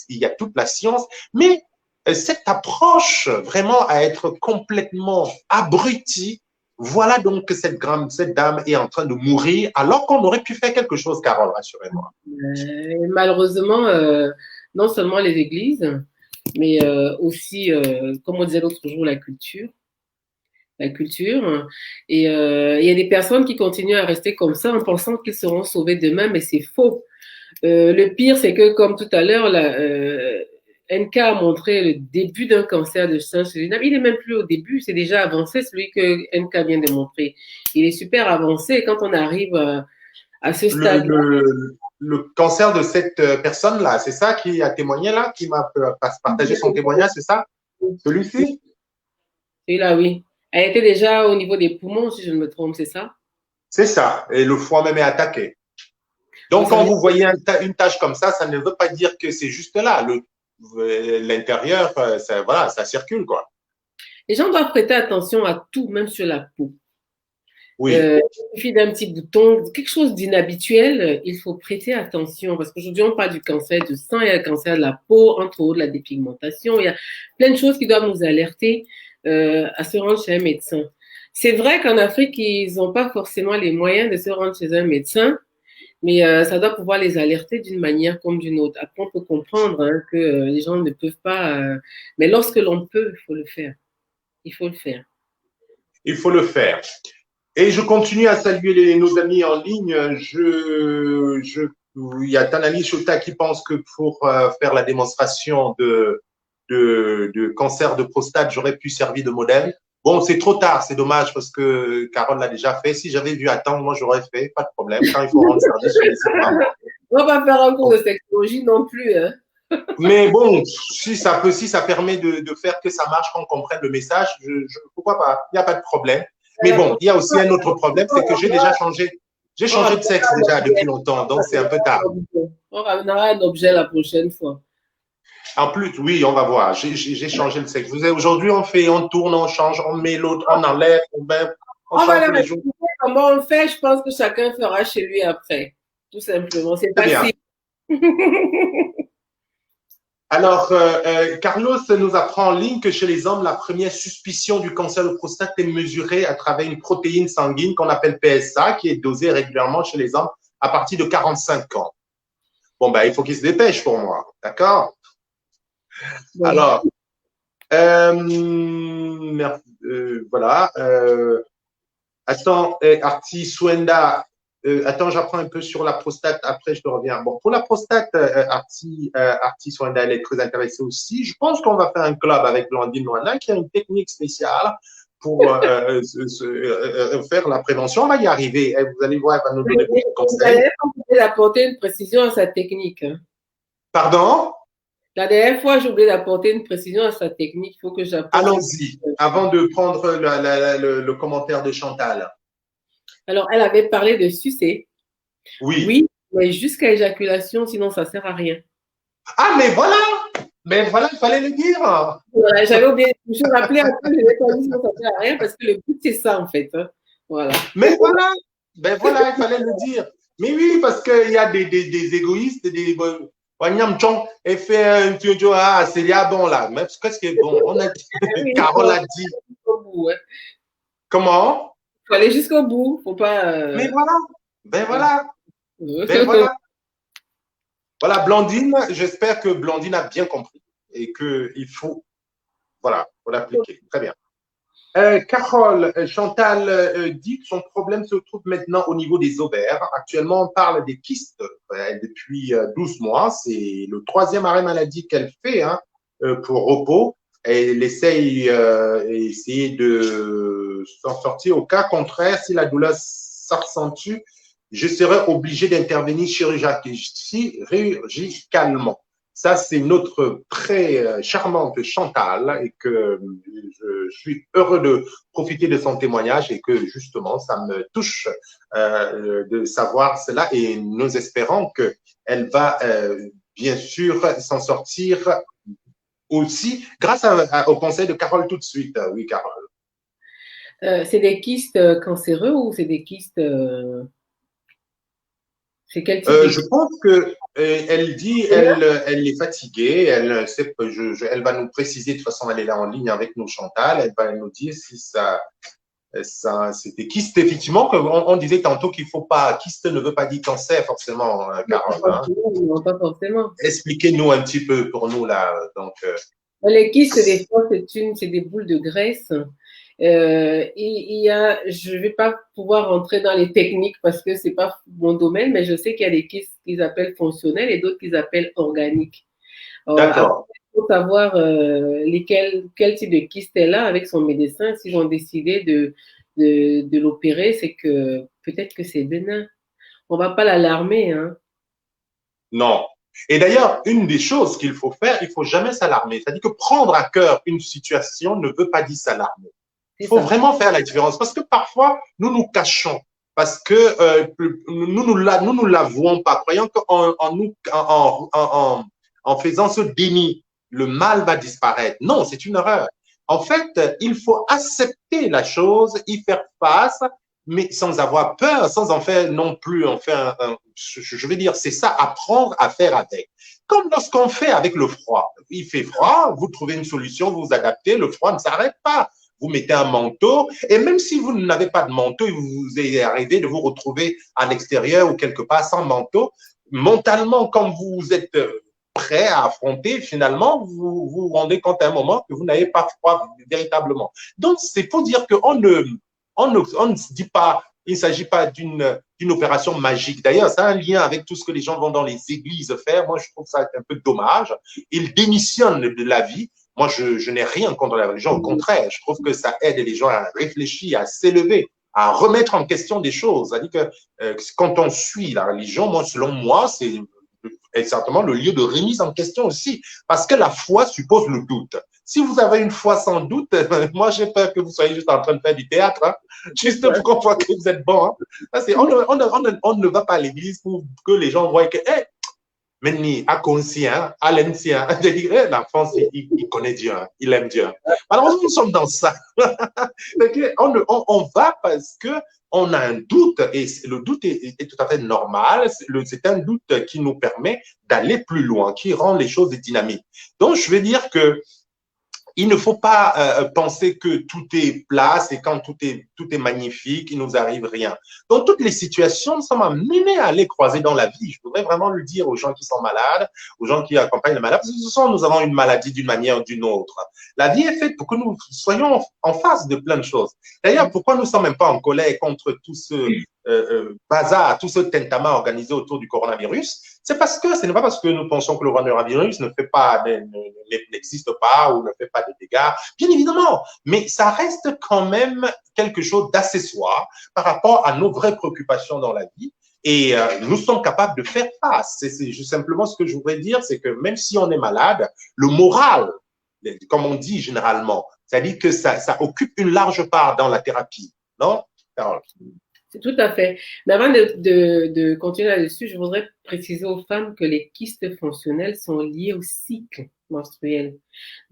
Il y a toute la science. Mais cette approche vraiment à être complètement abrutie, voilà donc que cette dame est en train de mourir alors qu'on aurait pu faire quelque chose, Carole, rassurez-moi. Malheureusement, non seulement les églises, mais aussi, comme on disait l'autre jour, la culture. La culture. Et il y a des personnes qui continuent à rester comme ça en pensant qu'ils seront sauvés demain, mais c'est faux. Le pire, c'est que, comme tout à l'heure, NK a montré le début d'un cancer de sein chez une dame. Il n'est même plus au début, c'est déjà avancé, celui que NK vient de montrer. Il est super avancé. Et quand on arrive à ce stade-là, le cancer de cette personne-là, c'est ça qui a témoigné là, qui m'a partagé son témoignage, c'est ça? Celui-ci? Celui-là, oui. Elle était déjà au niveau des poumons, si je ne me trompe, c'est ça? C'est ça. Et le foie même est attaqué. Donc, quand vous voyez une tache comme ça ne veut pas dire que c'est juste là. L'intérieur, voilà, ça circule, quoi. Les gens doivent prêter attention à tout, même sur la peau. Oui. Il suffit d'un petit bouton, quelque chose d'inhabituel, il faut prêter attention parce qu'aujourd'hui, on parle du cancer du sang, il y a le cancer de la peau, entre autres, la dépigmentation. Il y a plein de choses qui doivent nous alerter à se rendre chez un médecin. C'est vrai qu'en Afrique, ils n'ont pas forcément les moyens de se rendre chez un médecin, mais ça doit pouvoir les alerter d'une manière comme d'une autre. Après, on peut comprendre hein, que les gens ne peuvent pas, mais lorsque l'on peut, il faut le faire. Il faut le faire. Il faut le faire. Et je continue à saluer nos amis en ligne. Il y a Tanani Chota qui pense que pour faire la démonstration de cancer de prostate, j'aurais pu servir de modèle. Bon, c'est trop tard, c'est dommage parce que Carole l'a déjà fait. Si j'avais dû attendre, moi j'aurais fait, pas de problème. Quand il faut rendre service, je n'hésite pas. On va pas faire un cours de sexologie non plus. Hein. Mais bon, si ça permet de faire que ça marche, qu'on comprenne le message, pourquoi pas, il n'y a pas de problème. Mais bon, il y a aussi un autre problème, c'est que j'ai déjà changé. J'ai changé de sexe déjà depuis longtemps, donc c'est un peu tard. On ramènera un objet la prochaine fois. En plus, oui, on va voir. J'ai changé de sexe. Aujourd'hui, on tourne, on change, on met l'autre, on enlève, on change tous les jours. Comment on le fait, je pense que chacun fera chez lui après. Tout simplement. C'est facile. Alors, Carlos nous apprend en ligne que chez les hommes, la première suspicion du cancer de prostate est mesurée à travers une protéine sanguine qu'on appelle PSA, qui est dosée régulièrement chez les hommes à partir de 45 ans. Bon, ben, il faut qu'il se dépêche pour moi, d'accord? Oui. Alors, voilà. Attends, Arti Swenda. Attends, j'apprends un peu sur la prostate, après je te reviens. Bon, pour la prostate, Arti Swenda, elle est très intéressée aussi. Je pense qu'on va faire un club avec Blandine Noana qui a une technique spéciale pour faire la prévention. On va y arriver. Vous allez voir, elle va nous donner beaucoup de conseils. Vous allez apporter une précision à sa technique. Hein. Pardon? La dernière fois, j'ai oublié d'apporter une précision à sa technique. Il faut que j'apporte. Allons-y, avant de prendre le commentaire de Chantal. Alors, elle avait parlé de sucer. Oui. Oui, mais jusqu'à éjaculation, sinon ça ne sert à rien. Ah, mais voilà! Mais voilà, il fallait le dire. Voilà, j'avais oublié. Je me rappelais un peu, je n'avais pas dit sinon ça ne sert à rien parce que le but, c'est ça, en fait. Hein. Voilà. Mais voilà! Ben voilà, il fallait le dire. Mais oui, parce qu'il y a des égoïstes, des. Et fait un tuyo, ah, c'est là bon là. Mais qu'est-ce qui est bon? On a dit, Carole a dit. Ouais. Comment? Il faut aller jusqu'au bout. Faut pas. Mais voilà. Ben voilà. Ben voilà. Voilà, Blandine, j'espère que Blandine a bien compris et qu'il faut, voilà, faut l'appliquer. Très bien. Carole, Chantal dit que son problème se trouve maintenant au niveau des ovaires. Actuellement, on parle des kystes depuis 12 mois. C'est le 3e arrêt maladie qu'elle fait hein, pour repos. elle essaye essayer de s'en sortir. Au cas contraire, si la douleur s'accentue, je serai obligé d'intervenir chirurgicalement. Ça, c'est notre très charmante Chantal et que je suis heureux de profiter de son témoignage et que justement, ça me touche de savoir cela et nous espérons qu'elle va bien sûr s'en sortir aussi grâce au conseil de Carole tout de suite. Oui, Carole. C'est des kystes cancéreux ou c'est des kystes. C'est quel type de Je pense que elle dit elle est fatiguée. Elle va nous préciser de toute façon. Elle est là en ligne avec nous, Chantal. Elle va nous dire si ça c'était kyste. Effectivement, on disait tantôt qu'il faut pas. Kyste ne veut pas dire cancer forcément, Carole. Hein. Non, pas forcément. Expliquez-nous un petit peu pour nous là. Donc. Les kystes, des fois, c'est des boules de graisse. Je ne vais pas pouvoir rentrer dans les techniques parce que c'est pas mon domaine, mais je sais qu'il y a des kystes qu'ils appellent fonctionnels et d'autres qu'ils appellent organiques. D'accord. Il faut savoir quel type de kyste est là avec son médecin. S'ils ont décidé de l'opérer, c'est que peut-être que c'est bénin. On ne va pas l'alarmer. Hein. Non. Et d'ailleurs, une des choses qu'il faut faire, il ne faut jamais s'alarmer. C'est-à-dire que prendre à cœur une situation ne veut pas dire s'alarmer. Il faut vraiment faire la différence parce que parfois, nous nous cachons parce que nous ne l'avouons pas, croyant en faisant ce déni, le mal va disparaître. Non, c'est une erreur. En fait, il faut accepter la chose, y faire face, mais sans avoir peur, sans en faire non plus, je veux dire, c'est ça, apprendre à faire avec. Comme lorsqu'on fait avec le froid. Il fait froid, vous trouvez une solution, vous vous adaptez, le froid ne s'arrête pas. Vous mettez un manteau, et même si vous n'avez pas de manteau, il vous est arrivé de vous retrouver à l'extérieur ou quelque part sans manteau, mentalement, quand vous êtes prêt à affronter, finalement, vous vous rendez compte à un moment que vous n'avez pas froid véritablement. Donc, c'est pour dire qu'on ne se dit pas, il ne s'agit pas d'une opération magique. D'ailleurs, ça a un lien avec tout ce que les gens vont dans les églises faire. Moi, je trouve ça un peu dommage. Ils démissionnent de la vie. Moi, je n'ai rien contre la religion. Au contraire, je trouve que ça aide les gens à réfléchir, à s'élever, à remettre en question des choses. C'est-à-dire que quand on suit la religion, moi, selon moi, c'est certainement le lieu de remise en question aussi. Parce que la foi suppose le doute. Si vous avez une foi sans doute, moi, j'ai peur que vous soyez juste en train de faire du théâtre, hein, juste pour qu'on voit que vous êtes bon. Hein. On ne va pas à l'église pour que les gens voient que, hey, mais à conscient, à l'ancien, de dire, hey, l'enfant, il connaît Dieu, hein, il aime Dieu. Alors, nous sommes dans ça. On va parce que on a un doute et le doute est tout à fait normal. C'est un doute qui nous permet d'aller plus loin, qui rend les choses dynamiques. Donc, je veux dire que il ne faut pas penser que tout est place et quand tout est magnifique, il nous arrive rien. Dans toutes les situations, nous sommes amenés à aller croiser dans la vie. Je voudrais vraiment le dire aux gens qui sont malades, aux gens qui accompagnent les malades, parce que ce sont, nous avons une maladie d'une manière ou d'une autre. La vie est faite pour que nous soyons en face de plein de choses. D'ailleurs, pourquoi nous ne sommes même pas en colère contre tout ce bazar, tout ce tintamarre organisé autour du coronavirus? C'est parce que ce n'est pas parce que nous pensons que le coronavirus n'existe pas ou ne fait pas de dégâts, bien évidemment, mais ça reste quand même quelque chose d'accessoire par rapport à nos vraies préoccupations dans la vie. Et nous sommes capables de faire face. C'est simplement ce que je voudrais dire, c'est que même si on est malade, le moral, comme on dit généralement, c'est-à-dire que ça occupe une large part dans la thérapie, non, Carole? C'est tout à fait. Mais avant de continuer là-dessus, je voudrais préciser aux femmes que les kystes fonctionnels sont liés au cycle menstruel.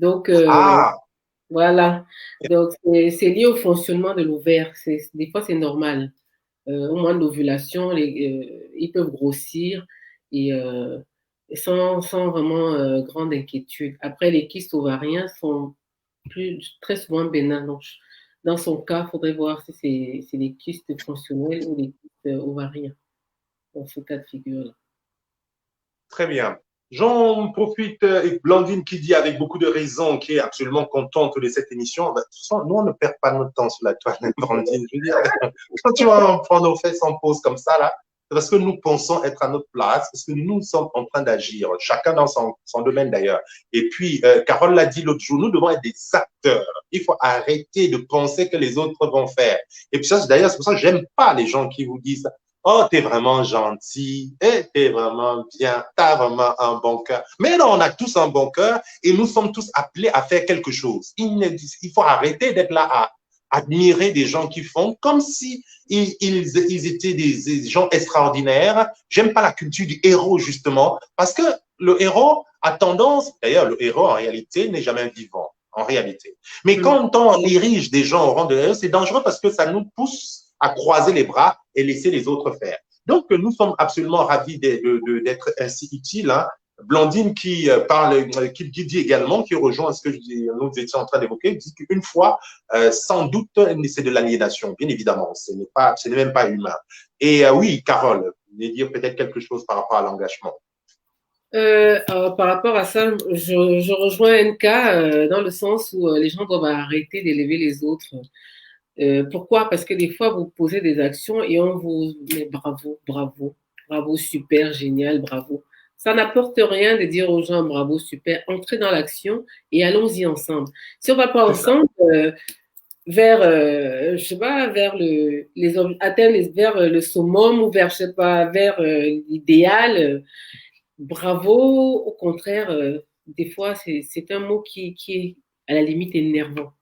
Donc, voilà. Donc, c'est lié au fonctionnement de l'ovaire. Des fois, c'est normal. Au moment de l'ovulation, ils peuvent grossir et sans vraiment grande inquiétude. Après, les kystes ovariens sont très souvent bénins. Donc, dans son cas, il faudrait voir si c'est des kystes fonctionnels ou des kystes ovariens, dans ce cas de figure-là. Très bien. J'en profite, Blandine qui dit avec beaucoup de raison, qui est absolument contente de cette émission. De toute façon, nous, on ne perd pas notre temps sur la toile, Blandine. Je veux dire, quand tu vas prendre nos fesses en pause comme ça, là, c'est parce que nous pensons être à notre place, parce que nous sommes en train d'agir, chacun dans son domaine d'ailleurs. Et puis, Carole l'a dit l'autre jour, nous devons être des acteurs. Il faut arrêter de penser que les autres vont faire. Et puis ça, d'ailleurs, c'est pour ça que j'aime pas les gens qui vous disent oh, t'es vraiment gentil, t'es vraiment bien, t'as vraiment un bon cœur. Mais non, on a tous un bon cœur et nous sommes tous appelés à faire quelque chose. Il faut arrêter d'être là à admirer des gens qui font comme si ils étaient des gens extraordinaires. J'aime pas la culture du héros, justement, parce que le héros a tendance, d'ailleurs, le héros, en réalité, n'est jamais vivant, en réalité. Mais quand on érige des gens au rang de héros, c'est dangereux parce que ça nous pousse à croiser les bras et laisser les autres faire. Donc, nous sommes absolument ravis d'être ainsi utiles. Hein. Blandine qui parle, qui dit également, qui rejoint ce que nous étions en train d'évoquer, dit qu'une fois, sans doute, c'est de l'aliénation, bien évidemment. Ce n'est même pas humain. Et oui, Carole, vous voulez dire peut-être quelque chose par rapport à l'engagement. Par rapport à ça, je rejoins NK dans le sens où les gens doivent arrêter d'élever les autres. Pourquoi? Parce que des fois, vous posez des actions et on vous met bravo, bravo, bravo, super, génial, bravo. Ça n'apporte rien de dire aux gens bravo, super, entrez dans l'action et allons-y ensemble. Si on ne va pas ensemble vers, je sais pas, vers atteindre vers le summum ou vers, je sais pas, vers l'idéal, bravo, au contraire, des fois, c'est un mot qui est à la limite énervant.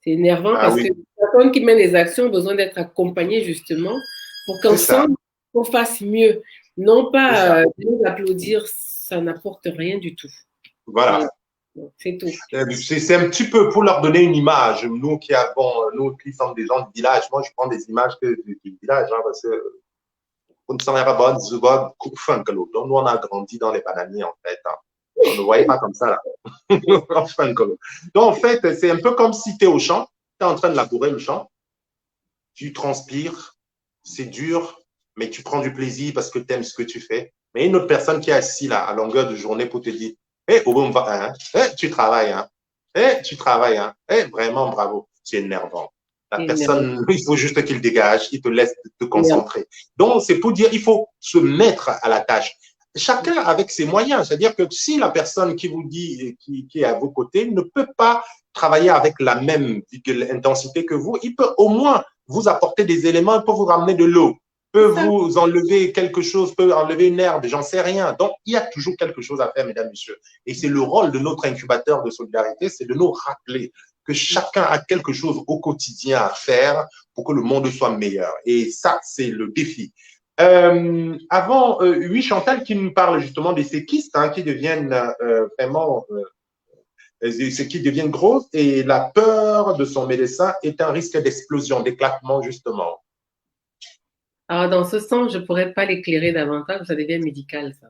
C'est énervant parce que les personnes qui mènent les actions ont besoin d'être accompagnées justement pour qu'ensemble, on fasse mieux. Non pas nous applaudir, ça n'apporte rien du tout. Voilà. C'est tout. C'est un petit peu pour leur donner une image. Nous qui sommes des gens du village, moi je prends des images du village, hein, parce que nous, on a grandi dans les bananiers en fait. Hein. On ne voyait pas comme ça là. Donc en fait, c'est un peu comme si tu es au champ, tu es en train de labourer le champ, tu transpires, c'est dur, mais tu prends du plaisir parce que tu aimes ce que tu fais. Mais une autre personne qui est assise là à longueur de journée pour te dire hey, tu travailles, hein? Tu travailles, hein? Vraiment bravo. C'est énervant. La personne, il faut juste qu'il dégage, il te laisse te concentrer. Donc, c'est pour dire, il faut se mettre à la tâche. Chacun avec ses moyens. C'est-à-dire que si la personne qui vous dit, qui est à vos côtés, ne peut pas travailler avec la même intensité que vous, il peut au moins vous apporter des éléments, il peut vous ramener de l'eau, peut vous enlever quelque chose, peut enlever une herbe, j'en sais rien. Donc, il y a toujours quelque chose à faire, mesdames, messieurs. Et c'est le rôle de notre incubateur de solidarité, c'est de nous rappeler que chacun a quelque chose au quotidien à faire pour que le monde soit meilleur. Et ça, c'est le défi. Oui, Chantal qui nous parle justement des séquistes hein, qui deviennent vraiment qui deviennent grosses et la peur de son médecin est un risque d'explosion, d'éclatement justement. Alors, dans ce sens, je ne pourrais pas l'éclairer davantage, ça devient médical, ça.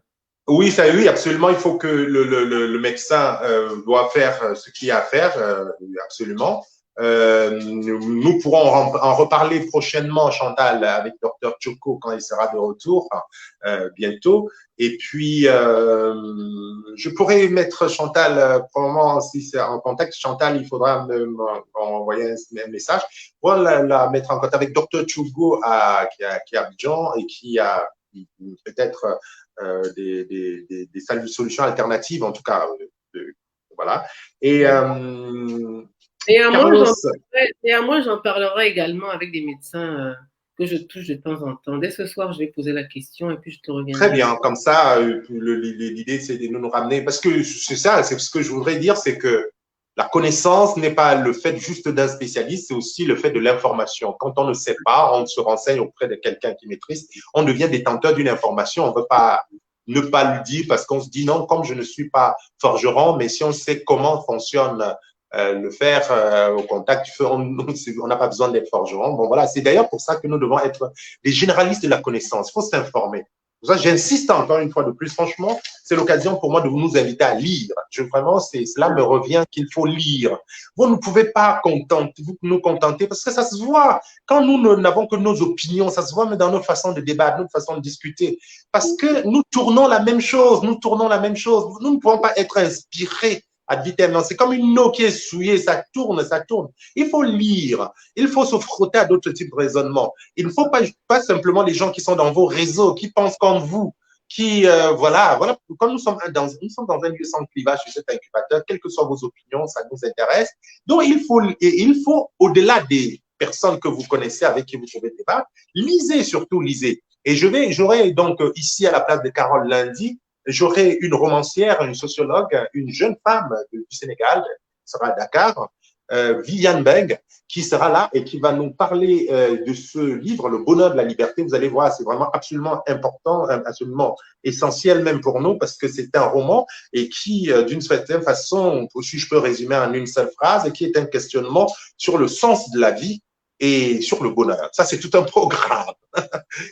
Oui, oui, absolument. Il faut que le médecin doit faire ce qu'il y a à faire, absolument. Nous pourrons en reparler prochainement, Chantal, avec Dr Choco quand il sera de retour bientôt. Et puis, je pourrais mettre Chantal, probablement, si c'est en contact, Chantal, il faudra m'envoyer un message pour la mettre en contact avec Dr Choco qui est à Abidjan et qui a peut-être des solutions alternatives, en tout cas. Voilà. Et moi, j'en parlerai également avec des médecins que je touche de temps en temps. Dès ce soir, je vais poser la question et puis je te reviendrai. Très bien. Comme ça, l'idée, c'est de nous ramener. Parce que c'est ça, c'est ce que je voudrais dire, c'est que la connaissance n'est pas le fait juste d'un spécialiste, c'est aussi le fait de l'information. Quand on ne sait pas, on se renseigne auprès de quelqu'un qui maîtrise, on devient détenteur d'une information. On ne veut pas ne pas le dire parce qu'on se dit non, comme je ne suis pas forgeron, mais si on sait comment fonctionne le fer au contact du feu, on n'a pas besoin d'être forgeron. Bon, voilà, c'est d'ailleurs pour ça que nous devons être des généralistes de la connaissance. Il faut s'informer. Pour ça, j'insiste encore une fois de plus. Franchement, c'est l'occasion pour moi de vous nous inviter à lire. Vraiment, cela me revient qu'il faut lire. Vous ne pouvez pas nous contenter parce que ça se voit. Quand nous n'avons que nos opinions, ça se voit mais dans nos façons de débattre, notre façon de discuter. Parce que nous tournons la même chose. Nous ne pouvons pas être inspirés ad vitam. C'est comme une eau qui est souillée, ça tourne, ça tourne. Il faut lire, il faut se frotter à d'autres types de raisonnements. Il ne faut pas simplement les gens qui sont dans vos réseaux, qui pensent comme vous, qui, voilà, comme nous sommes dans un lieu sans clivage sur cet incubateur, quelles que soient vos opinions, ça nous intéresse. Donc, il faut au-delà des personnes que vous connaissez, avec qui vous pouvez débattre, lisez, surtout lisez. Et j'aurai donc ici à la place de Carole lundi, j'aurai une romancière, une sociologue, une jeune femme du Sénégal, qui sera à Dakar, Viviane Beng, qui sera là et qui va nous parler de ce livre, Le bonheur de la liberté. Vous allez voir, c'est vraiment absolument important, absolument essentiel même pour nous, parce que c'est un roman et qui, d'une certaine façon, si je peux résumer en une seule phrase, et qui est un questionnement sur le sens de la vie et sur le bonheur. Ça, c'est tout un programme.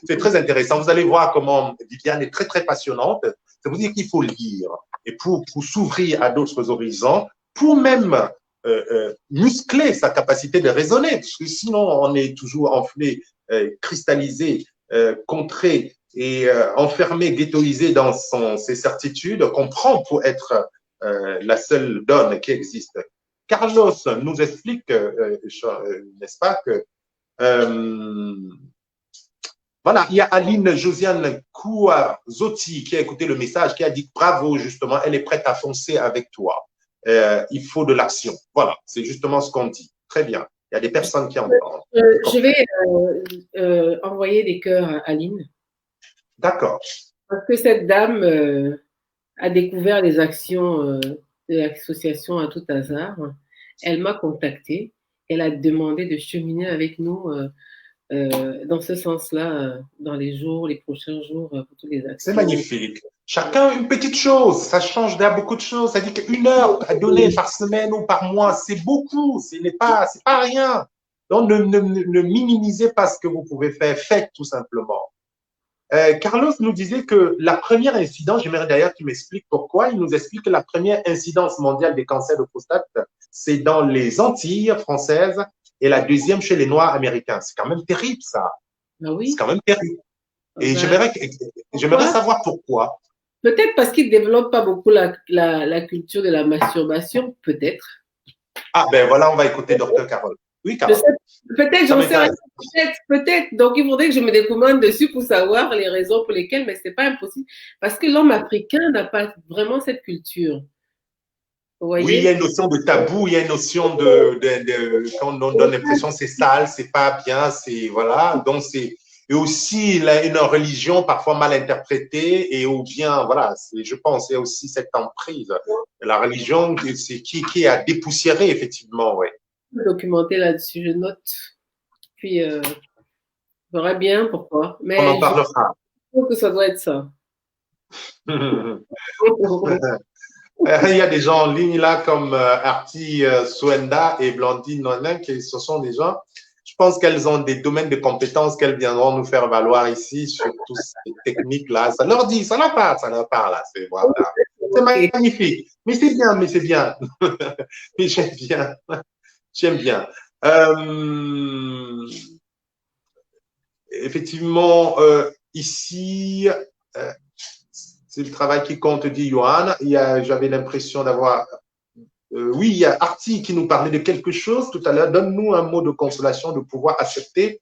C'est très intéressant. Vous allez voir comment Viviane est très, très passionnante. Ça veut dire qu'il faut lire et pour s'ouvrir à d'autres horizons, pour même muscler sa capacité de raisonner, parce que sinon on est toujours enflé, cristallisé, contré et enfermé, ghettoisé dans ses certitudes qu'on prend pour être la seule donne qui existe. Carlos nous explique, n'est-ce pas, que voilà, il y a Aline Josiane Kouazotti qui a écouté le message, qui a dit bravo, justement, elle est prête à foncer avec toi. Il faut de l'action. Voilà, c'est justement ce qu'on dit. Très bien. Il y a des personnes qui entendent. Je vais envoyer des cœurs à Aline. D'accord. Parce que cette dame a découvert les actions de l'association à tout hasard. Elle m'a contactée. Elle a demandé de cheminer avec nous dans ce sens-là, dans les prochains jours, pour toutes les actions. C'est magnifique. Chacun une petite chose, ça change beaucoup de choses. Ça dit qu'une heure à donner par semaine ou par mois, c'est beaucoup, c'est pas rien. Donc, ne minimisez pas ce que vous pouvez faire, faites tout simplement. Carlos nous disait que la première incidence, j'aimerais d'ailleurs qu'il m'explique pourquoi, il nous explique que la première incidence mondiale des cancers de prostate, c'est dans les Antilles françaises et la deuxième chez les Noirs américains. C'est quand même terrible, ça. Ah oui? C'est quand même terrible. Et j'aimerais savoir pourquoi. Peut-être parce qu'ils ne développent pas beaucoup la culture de la masturbation, peut-être. Ah, ben voilà, on va écouter Dr. Carole. Oui, Carole. Peut-être, j'en sais rien. Peut-être. Donc, il faudrait que je me décommande dessus pour savoir les raisons pour lesquelles, mais ce n'est pas impossible. Parce que l'homme africain n'a pas vraiment cette culture. Vous voyez? Oui, il y a une notion de tabou, il y a une notion quand on donne l'impression que c'est sale, c'est pas bien, c'est, voilà. Donc, c'est, et aussi une religion parfois mal interprétée et ou bien, voilà, je pense, il y a aussi cette emprise. La religion, c'est qui a dépoussiéré, effectivement, oui. Documenter là-dessus, je note. Puis, je verrai bien pourquoi. Mais on en parlera. Je trouve que ça doit être ça. Il y a des gens en ligne là comme Arti Swenda et Blandine Nonin, qui ce sont des gens, je pense qu'elles ont des domaines de compétences qu'elles viendront nous faire valoir ici sur toutes ces techniques là. Ça leur dit, ça leur parle là. C'est voilà. C'est magnifique. Mais c'est bien, mais j'aime bien. J'aime bien. Effectivement, ici, c'est le travail qui compte, dit Johan. J'avais l'impression d'avoir... oui, il y a Arti qui nous parlait de quelque chose tout à l'heure. Donne-nous un mot de consolation de pouvoir accepter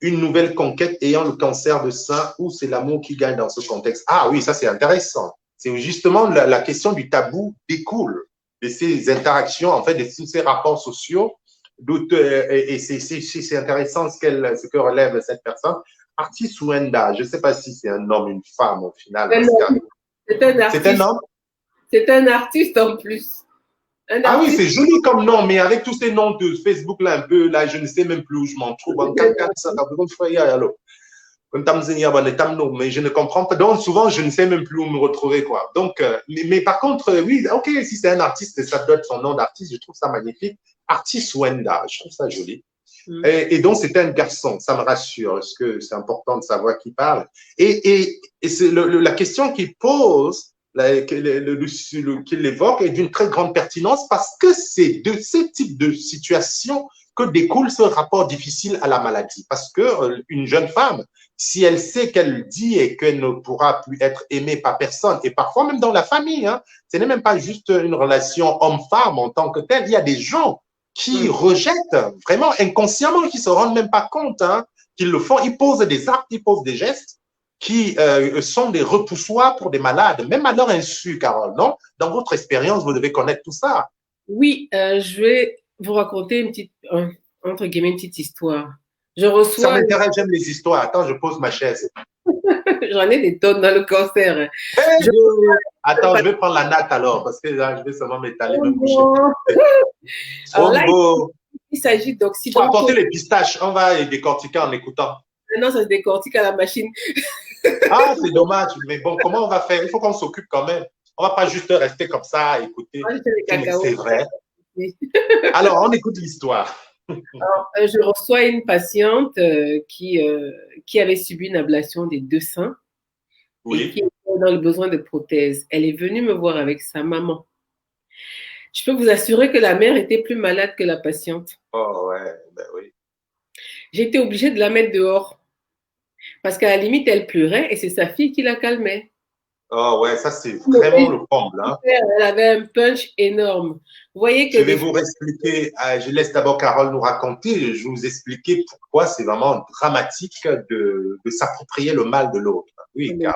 une nouvelle conquête ayant le cancer de sein, ou c'est l'amour qui gagne dans ce contexte. Ah oui, ça c'est intéressant. C'est justement la question du tabou découle de ces interactions, en fait, de tous ces rapports sociaux. Et c'est intéressant ce que relève cette personne. Arti Swenda, je ne sais pas si c'est un homme, une femme au final. C'est un artiste. C'est un homme? C'est un artiste en plus. Ah oui, c'est joli comme nom, mais avec tous ces noms de Facebook là, un peu, là, je ne sais même plus où je m'en trouve. Mais je ne comprends pas. Donc, souvent, je ne sais même plus où me retrouver, quoi. Donc, mais par contre, oui, ok, si c'est un artiste, ça doit être son nom d'artiste, je trouve ça magnifique. Artiste Wenda, je trouve ça joli. Et donc, c'est un garçon, ça me rassure, parce que c'est important de savoir qui parle. Et c'est la question qu'il pose, qu'il évoque, est d'une très grande pertinence parce que c'est de ce type de situation que découle ce rapport difficile à la maladie. Parce que une jeune femme, si elle sait qu'elle dit et qu'elle ne pourra plus être aimée par personne, et parfois même dans la famille, hein, ce n'est même pas juste une relation homme-femme en tant que telle, il y a des gens qui rejettent vraiment inconsciemment, qui ne se rendent même pas compte hein, qu'ils le font. Ils posent des actes, ils posent des gestes qui sont des repoussoirs pour des malades, même à leur insu, Carole, non? Dans votre expérience, vous devez connaître tout ça. Oui, je vais vous raconter une petite, entre guillemets, une petite histoire. Je reçois, Ça m'intéresse, j'aime les histoires. Attends, je pose ma chaise. j'en ai des tonnes dans le cancer. Hey, Je attends, je vais prendre la natte alors, parce que là, je vais seulement m'étaler, me coucher. Alors là, Bombo. il s'agit Il faut apporter d'occidentaux. les pistaches. On va les décortiquer en écoutant. Maintenant, ça se décortique à la machine. Ah, c'est dommage. Mais bon, comment on va faire? Il faut qu'on s'occupe quand même. On ne va pas juste rester comme ça à écouter. Moi, je fais des Mais c'est cacahuètes. vrai. Alors, on écoute l'histoire. Alors, je reçois une patiente qui avait subi une ablation des deux seins et qui Oui. était dans le besoin de prothèses. Elle est venue me voir avec sa maman. Je peux vous assurer que la mère était plus malade que la patiente. Oh, ouais, ben oui. J'ai été obligée de la mettre dehors parce qu'à la limite, elle pleurait et c'est sa fille qui la calmait. Oh, ouais, ça, c'est vraiment le comble. Hein. Elle avait un punch énorme. Vous voyez que Je vais des vous expliquer. Je laisse d'abord Carole nous raconter. Je vais vous expliquer pourquoi c'est vraiment dramatique de s'approprier le mal de l'autre. Oui, Carole.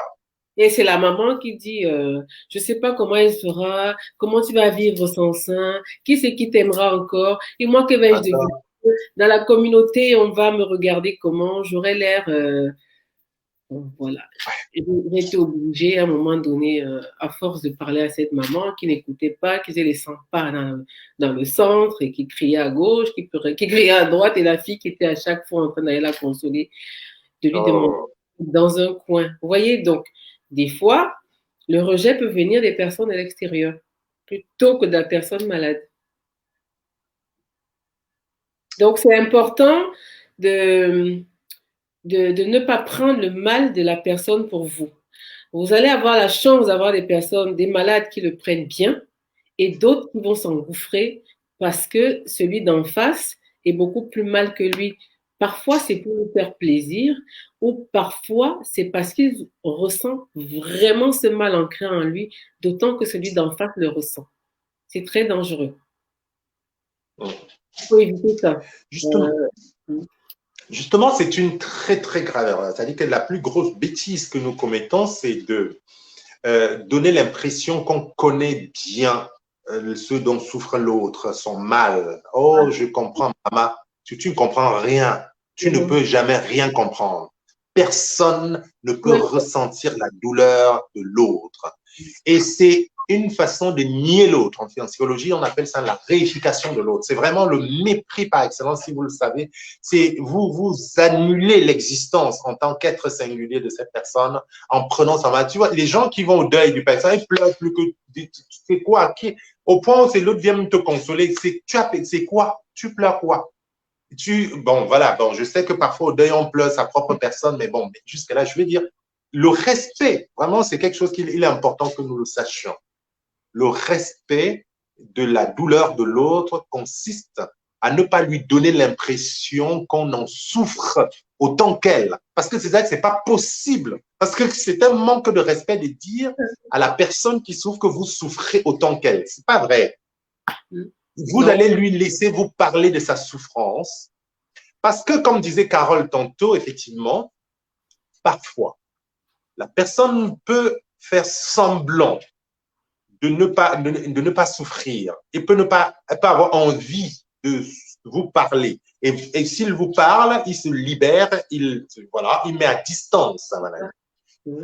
Et c'est la maman qui dit, je sais pas comment elle sera, comment tu vas vivre sans sein, qui c'est qui t'aimera encore, et moi que vais-je devenir? Attends. Dans la communauté, on va me regarder comment, j'aurai l'air, bon, voilà. J'ai été obligée à un moment donné, à force de parler à cette maman qui n'écoutait pas, qui faisait les 100 pas dans le centre et qui criait à gauche, qui criait à droite, et la fille qui était à chaque fois en train d'aller la consoler, de lui demander Oh, dans un coin. Vous voyez, donc, des fois, le rejet peut venir des personnes à l'extérieur plutôt que de la personne malade. Donc, c'est important de, de ne pas prendre le mal de la personne pour vous. Vous allez avoir la chance d'avoir des personnes, des malades qui le prennent bien et d'autres qui vont s'engouffrer parce que celui d'en face est beaucoup plus mal que lui. Parfois, c'est pour lui faire plaisir ou parfois, c'est parce qu'il ressent vraiment ce mal ancré en lui, d'autant que celui d'en face le ressent. C'est très dangereux. oh. Il faut éviter ça. Justement, justement, c'est une très, très grave erreur. C'est-à-dire que la plus grosse bêtise que nous commettons, c'est de donner l'impression qu'on connaît bien ce dont souffre l'autre, son mal. Oh, je comprends, maman. Tu ne comprends rien. Tu ne peux jamais rien comprendre. Personne ne peut ressentir la douleur de l'autre. Et c'est une façon de nier l'autre. En psychologie, on appelle ça la réification de l'autre. C'est vraiment le mépris par excellence, si vous le savez. C'est vous annulez l'existence en tant qu'être singulier de cette personne en prenant sa main. Tu vois, les gens qui vont au deuil du personne, ils pleurent plus que c'est quoi qui, au point où c'est l'autre vient te consoler. C'est quoi? Tu pleures quoi? Bon, voilà, bon, je sais que parfois au deuil, on pleure sa propre personne, mais bon, jusque-là, je veux dire, le respect, vraiment, c'est quelque chose qu'il est important que nous le sachions. Le respect de la douleur de l'autre consiste à ne pas lui donner l'impression qu'on en souffre autant qu'elle. Parce que c'est ça que c'est pas possible. Parce que c'est un manque de respect de dire à la personne qui souffre que vous souffrez autant qu'elle. C'est pas vrai. Vous Non. allez lui laisser vous parler de sa souffrance. Parce que, comme disait Carole tantôt, effectivement, parfois, la personne peut faire semblant de ne pas souffrir et peut pas avoir envie de vous parler. Et s'il vous parle, il se libère, voilà, il met à distance sa maladie.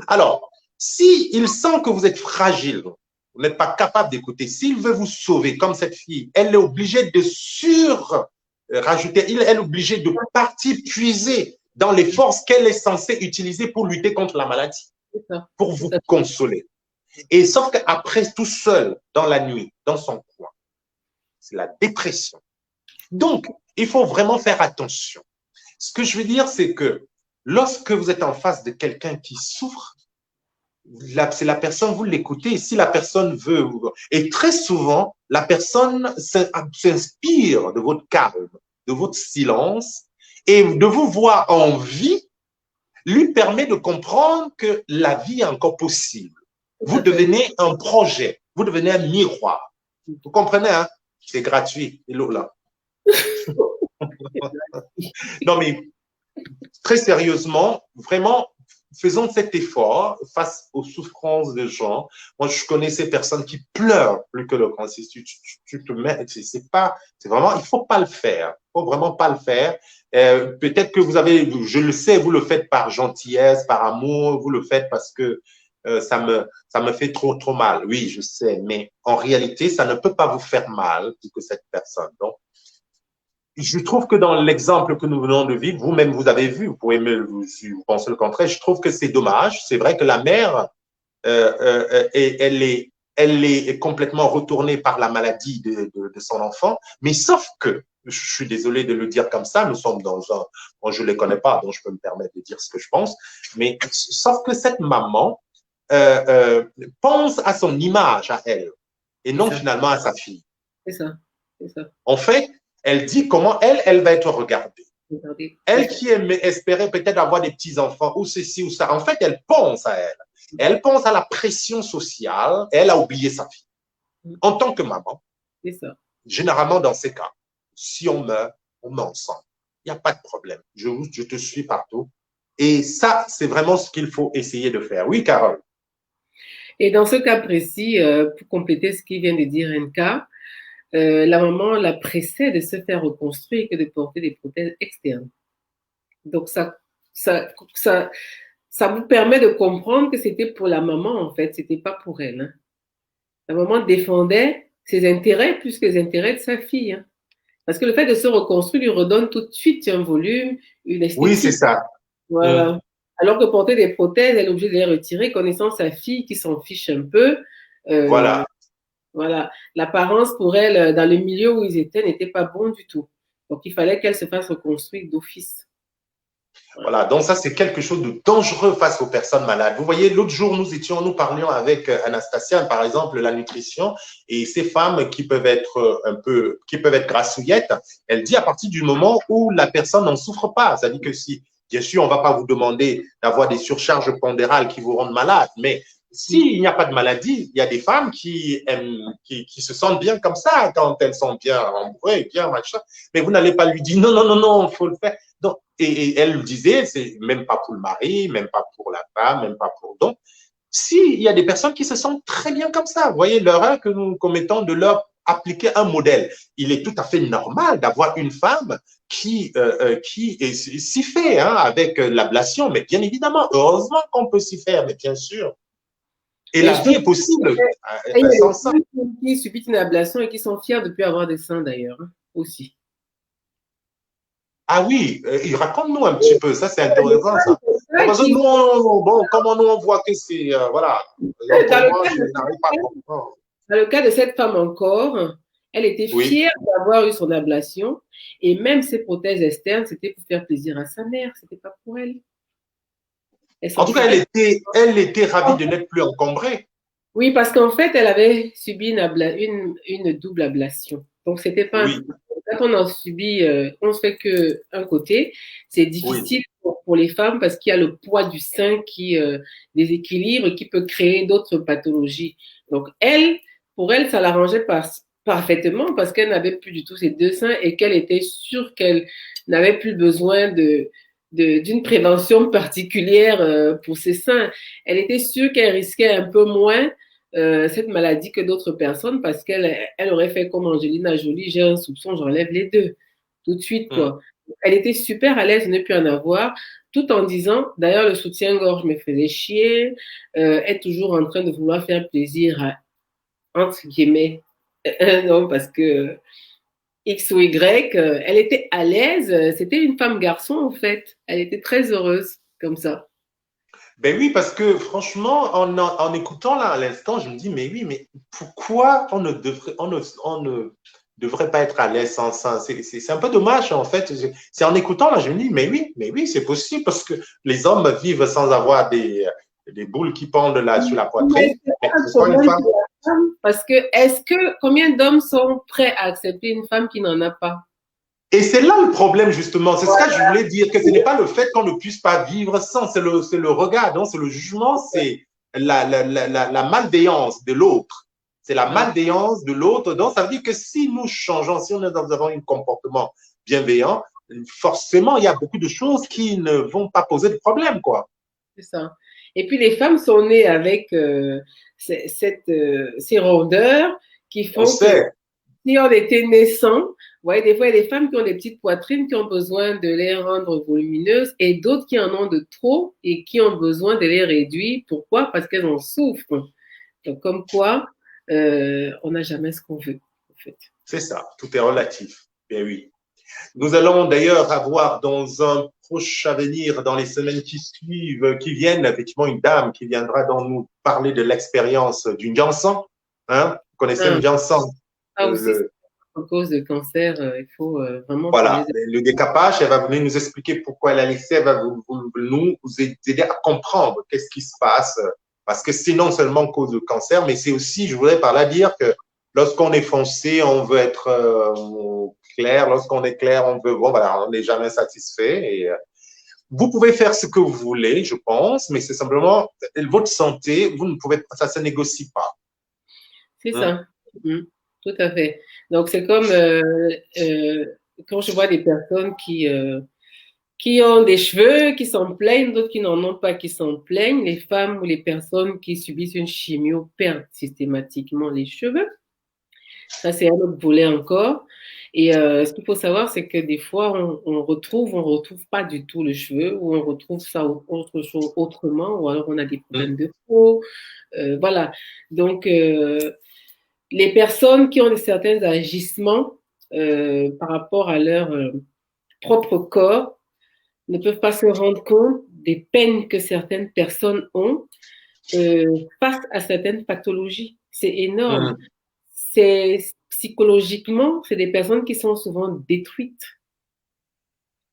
Alors, s'il sent que vous êtes fragile, vous n'êtes pas capable d'écouter, s'il veut vous sauver, comme cette fille, elle est obligée de rajouter, elle est obligée de partir puiser dans les forces qu'elle est censée utiliser pour lutter contre la maladie, pour vous consoler. Et sauf qu'après, tout seul, dans la nuit, dans son coin, c'est la dépression. Donc, il faut vraiment faire attention. Ce que je veux dire, c'est que lorsque vous êtes en face de quelqu'un qui souffre, c'est la personne, vous l'écoutez, et si la personne veut, et très souvent, la personne s'inspire de votre calme. de votre silence et de vous voir en vie lui permet de comprendre que la vie est encore possible. Vous devenez un projet, vous devenez un miroir. Vous comprenez, hein? C'est gratuit, hello là. Non, mais très sérieusement, vraiment, faisons cet effort face aux souffrances des gens. Moi, je connais ces personnes qui pleurent plus que le cancer. Tu te mets, c'est vraiment, il faut pas le faire. Il faut vraiment pas le faire. Peut-être que vous avez, je le sais, vous le faites par gentillesse, par amour, vous le faites parce que ça me fait trop mal. Oui, je sais, mais en réalité, ça ne peut pas vous faire mal plus que cette personne. Donc, je trouve que dans l'exemple que nous venons de vivre, vous-même, vous avez vu, vous pouvez si vous pensez le contraire, je trouve que c'est dommage. C'est vrai que la mère, elle est complètement retournée par la maladie de son enfant, mais sauf que, je suis désolé de le dire comme ça, nous sommes dans un, bon, je ne les connais pas, donc je peux me permettre de dire ce que je pense, mais sauf que cette maman pense à son image à elle, et non finalement à sa fille. C'est ça, c'est ça. En fait, elle dit comment elle va être regardée. Elle qui espérait peut-être avoir des petits-enfants ou ceci ou ça, en fait, elle pense à elle. Elle pense à la pression sociale et elle a oublié sa fille. En tant que maman, généralement dans ces cas, si on meurt ensemble. Il n'y a pas de problème. Je te suis partout. Et ça, c'est vraiment ce qu'il faut essayer de faire. Oui, Carole. Et dans ce cas précis, pour compléter ce qu'il vient de dire NK, la maman la pressait de se faire reconstruire que de porter des prothèses externes. Donc, ça vous permet de comprendre que c'était pour la maman, en fait, c'était pas pour elle. Hein. La maman défendait ses intérêts plus que les intérêts de sa fille. Hein. Parce que le fait de se reconstruire lui redonne tout de suite un volume, une esthétique. Oui, c'est ça. Voilà. Alors que porter des prothèses, elle est obligée de les retirer, connaissant sa fille qui s'en fiche un peu. Voilà. Voilà. L'apparence pour elle, dans le milieu où ils étaient, n'était pas bon du tout. Donc, il fallait qu'elle se fasse reconstruire d'office. Voilà, donc ça, c'est quelque chose de dangereux face aux personnes malades. Vous voyez, l'autre jour, nous parlions avec Anastasia, par exemple, la nutrition, et ces femmes qui peuvent être qui peuvent être grassouillettes, elle dit à partir du moment où la personne n'en souffre pas. C'est-à-dire que si, bien sûr, on ne va pas vous demander d'avoir des surcharges pondérales qui vous rendent malade, mais s'il n'y a pas de maladie, il y a des femmes qui se sentent bien comme ça quand elles sont bien rembourrées, bien machin. Mais vous n'allez pas lui dire non, il faut le faire. Donc, et elle disait, c'est même pas pour le mari, même pas pour la femme, même pas pour. Donc, s'il y a des personnes qui se sentent très bien comme ça, vous voyez l'erreur que nous commettons de leur appliquer un modèle. Il est tout à fait normal d'avoir une femme qui s'y fait hein, avec l'ablation, mais bien évidemment, heureusement qu'on peut s'y faire, mais bien sûr. Et la vie est possible sans ça. Il y a des qui subissent une ablation et qui sont fiers de ne plus avoir des seins d'ailleurs, hein, aussi. Ah oui, raconte-nous un petit peu, ça c'est intéressant ça. Parce que nous, bon, comment nous on voit que c'est, voilà. Dans le cas de cette femme encore, elle était fière d'avoir eu son ablation et même ses prothèses externes, c'était pour faire plaisir à sa mère, c'était pas pour elle. En tout cas, elle était ravie de n'être plus encombrée. Oui, parce qu'en fait, elle avait subi une double ablation. Donc, c'était pas quand on en subit, on se fait qu'un côté, c'est difficile pour les femmes parce qu'il y a le poids du sein qui déséquilibre et qui peut créer d'autres pathologies. Donc, pour elle, ça l'arrangeait parfaitement parce qu'elle n'avait plus du tout ses deux seins et qu'elle était sûre qu'elle n'avait plus besoin d'une prévention particulière pour ses seins. Elle était sûre qu'elle risquait un peu moins cette maladie que d'autres personnes parce qu'elle aurait fait comme Angelina Jolie, j'ai un soupçon, j'enlève les deux tout de suite quoi. Elle était super à l'aise de ne plus en avoir tout en disant, d'ailleurs le soutien-gorge me faisait chier, est toujours en train de vouloir faire plaisir à entre guillemets un homme parce que X ou Y, elle était à l'aise, c'était une femme-garçon en fait, elle était très heureuse comme ça. Ben oui, parce que franchement, en écoutant là à l'instant, je me dis, mais oui, mais pourquoi on ne devrait pas être à l'aise sans ça? C'est un peu dommage en fait. C'est en écoutant là, je me dis, mais oui, c'est possible parce que les hommes vivent sans avoir des boules qui pendent là sur la poitrine. Parce que combien d'hommes sont prêts à accepter une femme qui n'en a pas? Et c'est là le problème, justement. C'est ce que je voulais dire, que ce n'est pas le fait qu'on ne puisse pas vivre sans, c'est le regard, c'est le jugement, c'est la malveillance de l'autre. C'est la malveillance de l'autre. Donc, ça veut dire que si nous changeons, si nous avons un comportement bienveillant, forcément, il y a beaucoup de choses qui ne vont pas poser de problème, quoi. C'est ça. Et puis, les femmes sont nées avec ces rondeurs qui font que si on était naissant, vous voyez, des fois, il y a des femmes qui ont des petites poitrines qui ont besoin de les rendre volumineuses et d'autres qui en ont de trop et qui ont besoin de les réduire. Pourquoi? Parce qu'elles en souffrent. Donc, comme quoi, on n'a jamais ce qu'on veut, en fait. C'est ça, tout est relatif. Bien oui. Nous allons d'ailleurs avoir dans un proche avenir, dans les semaines qui suivent, qui viennent, effectivement, une dame qui viendra nous parler de l'expérience d'une Janssen. Hein? Vous connaissez une Janssen? Aussi, à cause de cancer, il faut vraiment... Voilà, le décapage, elle va venir nous expliquer pourquoi elle a laissé, elle va nous aider à comprendre qu'est-ce qui se passe. Parce que c'est non seulement cause de cancer, mais c'est aussi, je voudrais par là dire que lorsqu'on est foncé, on veut être clair. Lorsqu'on est clair, on veut, bon, voilà, on n'est jamais satisfait. Et, vous pouvez faire ce que vous voulez, je pense, mais c'est simplement votre santé, vous ne pouvez, ça se négocie pas. C'est ça. Tout à fait. Donc, c'est comme quand je vois des personnes qui ont des cheveux, qui s'en plaignent, d'autres qui n'en ont pas, qui s'en plaignent. Les femmes ou les personnes qui subissent une chimio perdent systématiquement les cheveux. Ça, c'est un autre volet encore. Et ce qu'il faut savoir, c'est que des fois, on retrouve pas du tout le cheveu, ou on retrouve ça autre chose autrement, ou alors on a des problèmes de peau. Voilà. Donc, les personnes qui ont certains agissements par rapport à leur propre corps ne peuvent pas se rendre compte des peines que certaines personnes ont face à certaines pathologies. C'est énorme. C'est psychologiquement, c'est des personnes qui sont souvent détruites,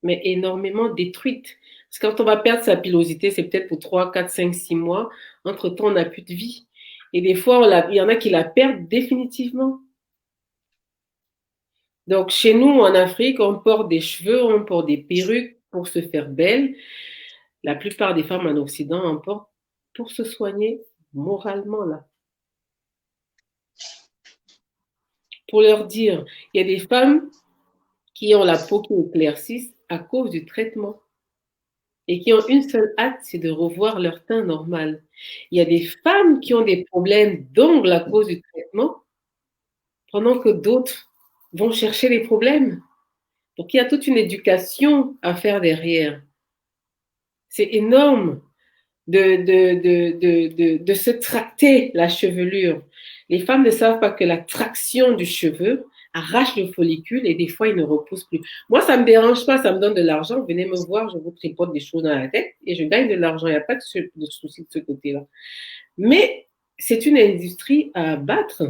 mais énormément détruites. Parce que quand on va perdre sa pilosité, c'est peut-être pour 3, 4, 5, 6 mois. Entre-temps, on n'a plus de vie. Et des fois, il y en a qui la perdent définitivement. Donc, chez nous, en Afrique, on porte des cheveux, on porte des perruques pour se faire belle. La plupart des femmes en Occident en portent pour se soigner moralement, là. Pour leur dire, il y a des femmes qui ont la peau qui éclaircisse à cause du traitement et qui ont une seule hâte, c'est de revoir leur teint normal. Il y a des femmes qui ont des problèmes d'ongles à cause du traitement, pendant que d'autres vont chercher les problèmes. Donc, il y a toute une éducation à faire derrière. C'est énorme de se tracter la chevelure. Les femmes ne savent pas que la traction du cheveu arrache le follicule et des fois, il ne repousse plus. Moi, ça ne me dérange pas, ça me donne de l'argent. Venez me voir, je vous tripote des choses dans la tête et je gagne de l'argent. Il n'y a pas de souci de ce côté-là. Mais c'est une industrie à abattre.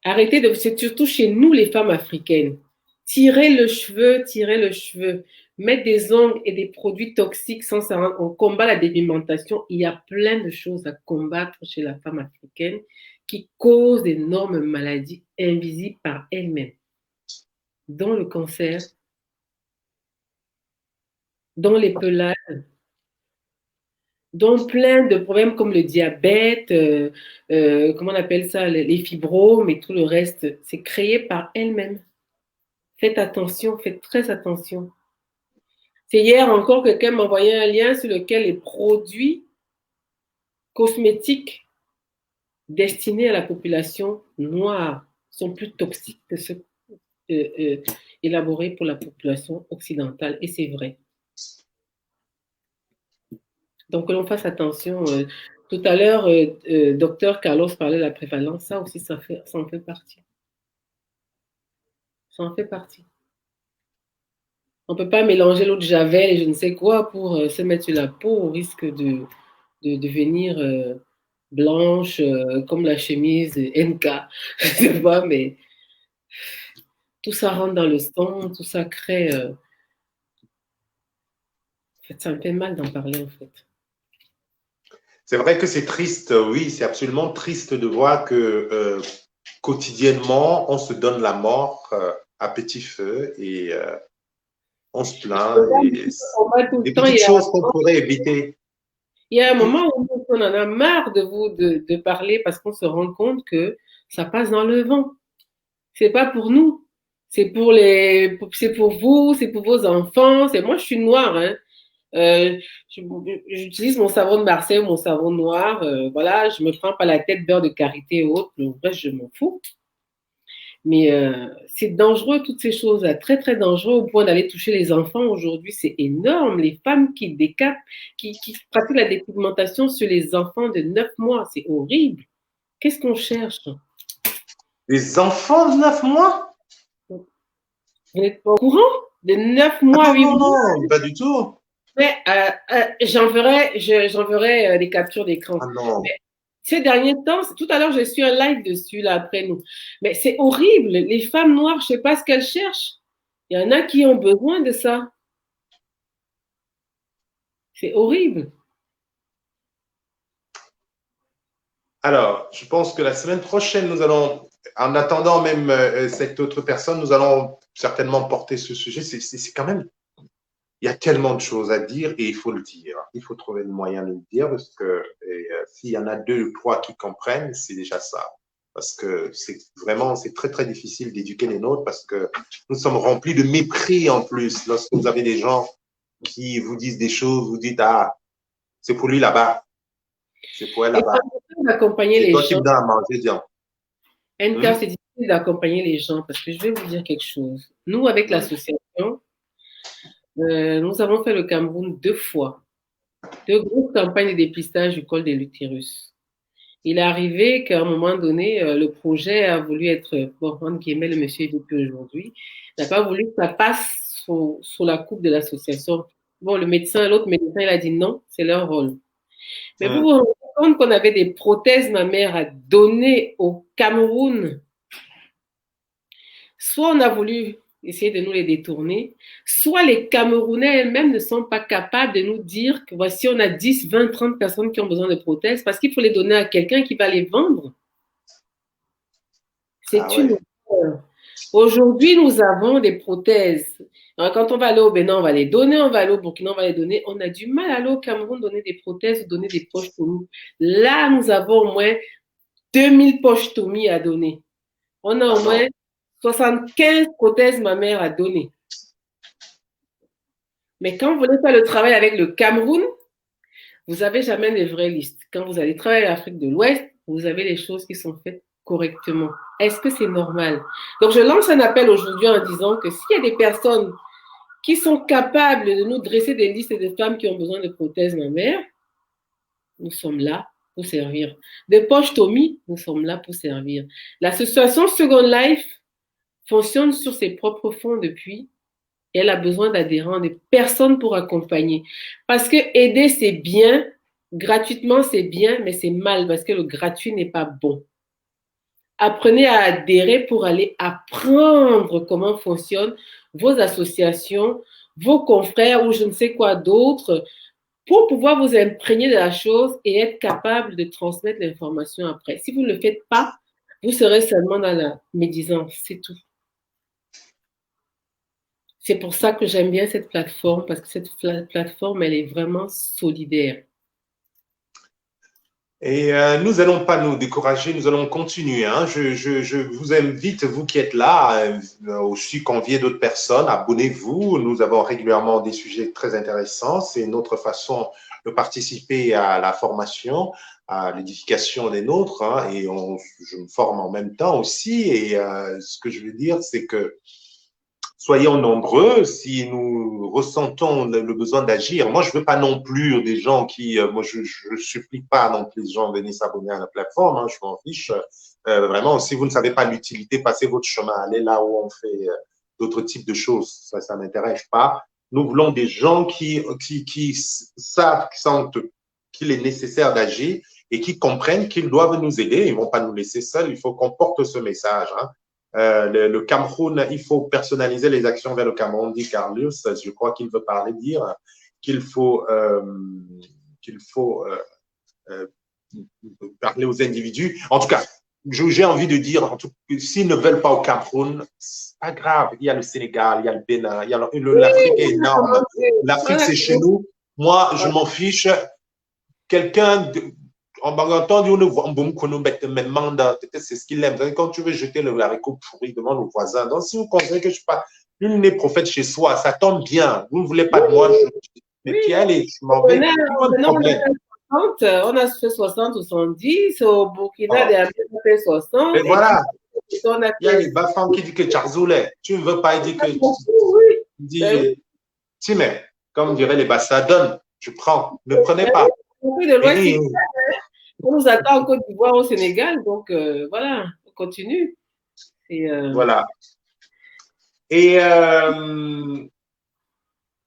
Arrêtez de... C'est surtout chez nous, les femmes africaines. Tirez le cheveu, mettre des ongles et des produits toxiques sans ça. On combat la dépigmentation. Il y a plein de choses à combattre chez la femme africaine qui causent d'énormes maladies invisibles par elles-mêmes, dont le cancer, dont les pelades, dont plein de problèmes comme le diabète, comment on appelle ça, les fibromes et tout le reste. C'est créé par elles-mêmes. Faites attention, faites très attention. C'est hier encore quelqu'un m'a envoyé un lien sur lequel les produits cosmétiques destinés à la population noire sont plus toxiques que ceux élaborés pour la population occidentale. Et c'est vrai. Donc, que l'on fasse attention. Tout à l'heure, docteur Carlos parlait de la prévalence. Ça aussi, ça en fait partie. Ça en fait partie. On ne peut pas mélanger l'eau de Javel et je ne sais quoi pour se mettre sur la peau au risque de devenir blanche comme la chemise NK. Je ne sais pas, mais tout ça rentre dans le sang, tout ça crée... En fait, ça me fait mal d'en parler, en fait. C'est vrai que c'est triste, oui, c'est absolument triste de voir que quotidiennement, on se donne la mort à petit feu et on se plaint. Et Tout le des temps, petites choses qu'on pourrait éviter. il y a un moment où on en a marre de vous de parler parce qu'on se rend compte que ça passe dans le vent. C'est pas pour nous. C'est pour vous, c'est pour vos enfants. C'est moi, je suis noire, hein. Euh, J'utilise mon savon de Marseille, mon savon noir. Voilà, je me prends pas la tête, beurre de karité et autres. Le reste, je m'en fous. Mais c'est dangereux, toutes ces choses-là, très, très dangereux au point d'aller toucher les enfants aujourd'hui. C'est énorme. Les femmes qui décapent, qui pratiquent la dépigmentation sur les enfants de 9 mois, c'est horrible. Qu'est-ce qu'on cherche? Les enfants de 9 mois? Vous n'êtes pas au courant? De 9 Ah mois à non, 8 non, mois? non, pas du tout. Mais j'en ferai des captures d'écran. Ah non. Mais ces derniers temps, tout à l'heure, j'ai su un live dessus, là, après nous. Mais c'est horrible. Les femmes noires, je ne sais pas ce qu'elles cherchent. Il y en a qui ont besoin de ça. C'est horrible. Alors, je pense que la semaine prochaine, nous allons, en attendant même cette autre personne, nous allons certainement porter ce sujet. C'est quand même, il y a tellement de choses à dire et il faut le dire. Il faut trouver le moyen de le dire parce que s'il y en a 2 ou 3 qui comprennent, c'est déjà ça. Parce que c'est vraiment, c'est très, très difficile d'éduquer les nôtres parce que nous sommes remplis de mépris en plus. Lorsque vous avez des gens qui vous disent des choses, vous dites, ah, c'est pour lui là-bas, c'est pour elle Et là-bas. c'est difficile d'accompagner C'est les toi qui gens. me donnes à manger, dis. NK, c'est difficile d'accompagner les gens parce que je vais vous dire quelque chose. Nous, avec l'association, nous avons fait le Cameroun 2 fois. 2 grosses campagnes de dépistage du col de l'utérus. Il est arrivé qu'à un moment donné, le projet a voulu être, bon, entre guillemets, le monsieur est plus aujourd'hui, n'a pas voulu que ça passe sous la coupe de l'association. Bon, l'autre médecin, il a dit non, c'est leur rôle. Mais vous vous rendez compte qu'on avait des prothèses mammaires à donner au Cameroun. Soit on a voulu essayer de nous les détourner, soit les Camerounais elles-mêmes ne sont pas capables de nous dire que voici, on a 10, 20, 30 personnes qui ont besoin de prothèses parce qu'il faut les donner à quelqu'un qui va les vendre. C'est une horreur. Aujourd'hui, nous avons des prothèses. Alors, quand on va aller au Bénin, on va les donner, on va aller au Burkina, on va les donner. On a du mal à aller au Cameroun donner des prothèses ou donner des poches Tommy. Là, nous avons au moins 2000 poches Tommy à donner. On a au moins 75 prothèses mammaires à donner. Mais quand vous voulez faire le travail avec le Cameroun, vous n'avez jamais les vraies listes. Quand vous allez travailler à l'Afrique de l'Ouest, vous avez les choses qui sont faites correctement. Est-ce que c'est normal? Donc, je lance un appel aujourd'hui en disant que s'il y a des personnes qui sont capables de nous dresser des listes de femmes qui ont besoin de prothèses mammaires, nous sommes là pour servir. De poches Tommy, nous sommes là pour servir. L'association Second Life fonctionne sur ses propres fonds depuis. Et elle a besoin d'adhérents, de personnes pour accompagner. Parce que aider, c'est bien, gratuitement, c'est bien, mais c'est mal parce que le gratuit n'est pas bon. Apprenez à adhérer pour aller apprendre comment fonctionnent vos associations, vos confrères ou je ne sais quoi d'autre, pour pouvoir vous imprégner de la chose et être capable de transmettre l'information après. Si vous ne le faites pas, vous serez seulement dans la médisance, c'est tout. C'est pour ça que j'aime bien cette plateforme, parce que cette plateforme, elle est vraiment solidaire. Et nous n'allons pas nous décourager, nous allons continuer. Hein. Je vous invite, vous qui êtes là, aussi convier d'autres personnes, abonnez-vous. Nous avons régulièrement des sujets très intéressants. C'est notre façon de participer à la formation, à l'édification des nôtres. Hein, et je me forme en même temps aussi. Et ce que je veux dire, c'est que soyons nombreux si nous ressentons le besoin d'agir. Moi, je veux pas non plus des gens qui, moi, je supplie pas non plus les gens de venir s'abonner à la plateforme. Hein, je m'en fiche. Vraiment, si vous ne savez pas l'utilité, passez votre chemin, allez là où on fait d'autres types de choses. Ça m'intéresse pas. Nous voulons des gens qui savent, qui sentent qu'il est nécessaire d'agir et qui comprennent qu'ils doivent nous aider. Ils vont pas nous laisser seuls. Il faut qu'on porte ce message. Hein. Le Cameroun, il faut personnaliser les actions vers le Cameroun, dit Carlos. Je crois qu'il veut dire qu'il faut parler aux individus. En tout cas, j'ai envie de dire, en tout, s'ils ne veulent pas au Cameroun, c'est pas grave. Il y a le Sénégal, il y a le Bénin, l'Afrique est énorme. L'Afrique, c'est chez nous. Moi, je m'en fiche. Quelqu'un, en Banganton, c'est ce qu'il aime. Quand tu veux jeter le haricot pourri devant nos voisins, donc si vous considérez que je ne suis pas nul n'est prophète chez soi, ça tombe bien. Vous ne voulez pas de moi, mais puis allez, je m'en vais. On a fait 60 ou 70, au Burkina, on a fait 60. Et voilà. Il y a les bafans qui disent que Charzoulé, tu ne veux pas, il dit que. Il dit, mais, comme dirait les Bassa, donne, je prends, ne prenez pas. On nous attend en Côte d'Ivoire, au Sénégal, donc voilà, on continue. Voilà. Et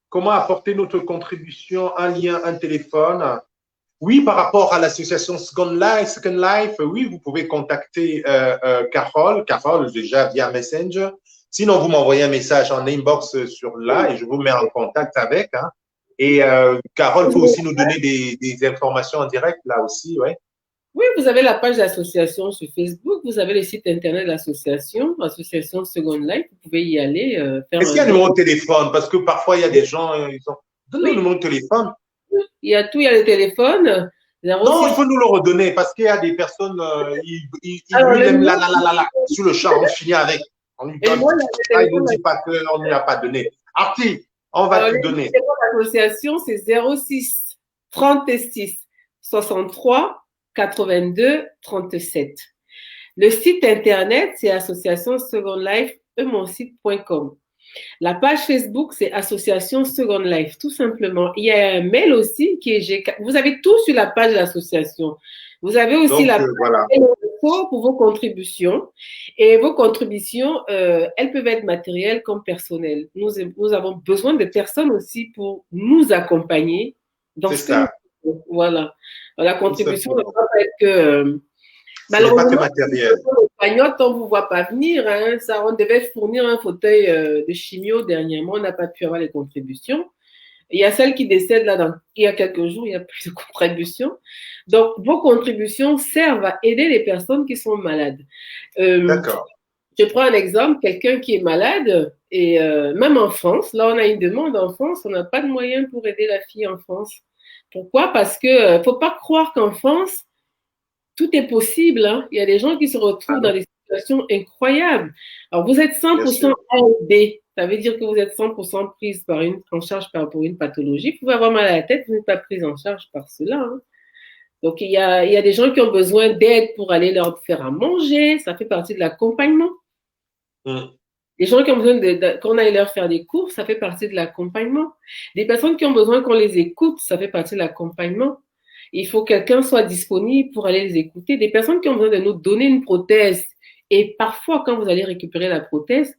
comment apporter notre contribution, un lien, un téléphone? Oui, par rapport à l'association Second Life, oui, vous pouvez contacter Carole, déjà via Messenger. Sinon, vous m'envoyez un message en inbox sur là et je vous mets en contact avec. Hein. Et Carole peut aussi nous donner des informations en direct là aussi, ouais. Oui, vous avez la page d'association sur Facebook, vous avez le site internet de l'association, Association Second Life, vous pouvez y aller. Est-ce qu'il y a un numéro de téléphone? Parce que parfois, il y a des gens, ils ont... Donne-nous le numéro de téléphone. Il y a tout, il y a le téléphone. Non, il faut nous le redonner parce qu'il y a des personnes, ils aiment la, sur le champ, on finit avec. On lui donne. Il ne dit pas qu'on ne lui a pas donné. Arti, on va te donner. L'association, c'est 06 36 63 82 37. Le site internet, c'est association Second Life, monsite.com. La page Facebook, c'est Association Second Life, tout simplement. Il y a un mail aussi qui est vous avez tout sur la page de l'association. Vous avez aussi la page pour vos contributions. Et vos contributions, elles peuvent être matérielles comme personnelles. Nous avons besoin de personnes aussi pour nous accompagner dans ce que nous... Voilà. La contribution ne doit pas être que... malheureusement, on ne vous voit pas venir. Hein. Ça, on devait fournir un fauteuil de chimio dernièrement. On n'a pas pu avoir les contributions. Il y a celle qui décède là, il y a quelques jours, il n'y a plus de contributions. Donc, vos contributions servent à aider les personnes qui sont malades. D'accord. Je prends un exemple, quelqu'un qui est malade, et même en France, là, on a une demande en France, on n'a pas de moyens pour aider la fille en France. Pourquoi? Parce que ne faut pas croire qu'en France, tout est possible. Hein. Il y a des gens qui se retrouvent dans des situations incroyables. Alors, vous êtes 100% aidé. Ça veut dire que vous êtes 100% prise en charge pour une pathologie. Vous pouvez avoir mal à la tête, vous n'êtes pas prise en charge par cela. Hein. Donc, il y a des gens qui ont besoin d'aide pour aller leur faire à manger. Ça fait partie de l'accompagnement. Les gens qui ont besoin qu'on aille leur faire des cours, ça fait partie de l'accompagnement. Des personnes qui ont besoin qu'on les écoute, ça fait partie de l'accompagnement. Il faut que quelqu'un soit disponible pour aller les écouter. Des personnes qui ont besoin de nous donner une prothèse. Et parfois, quand vous allez récupérer la prothèse,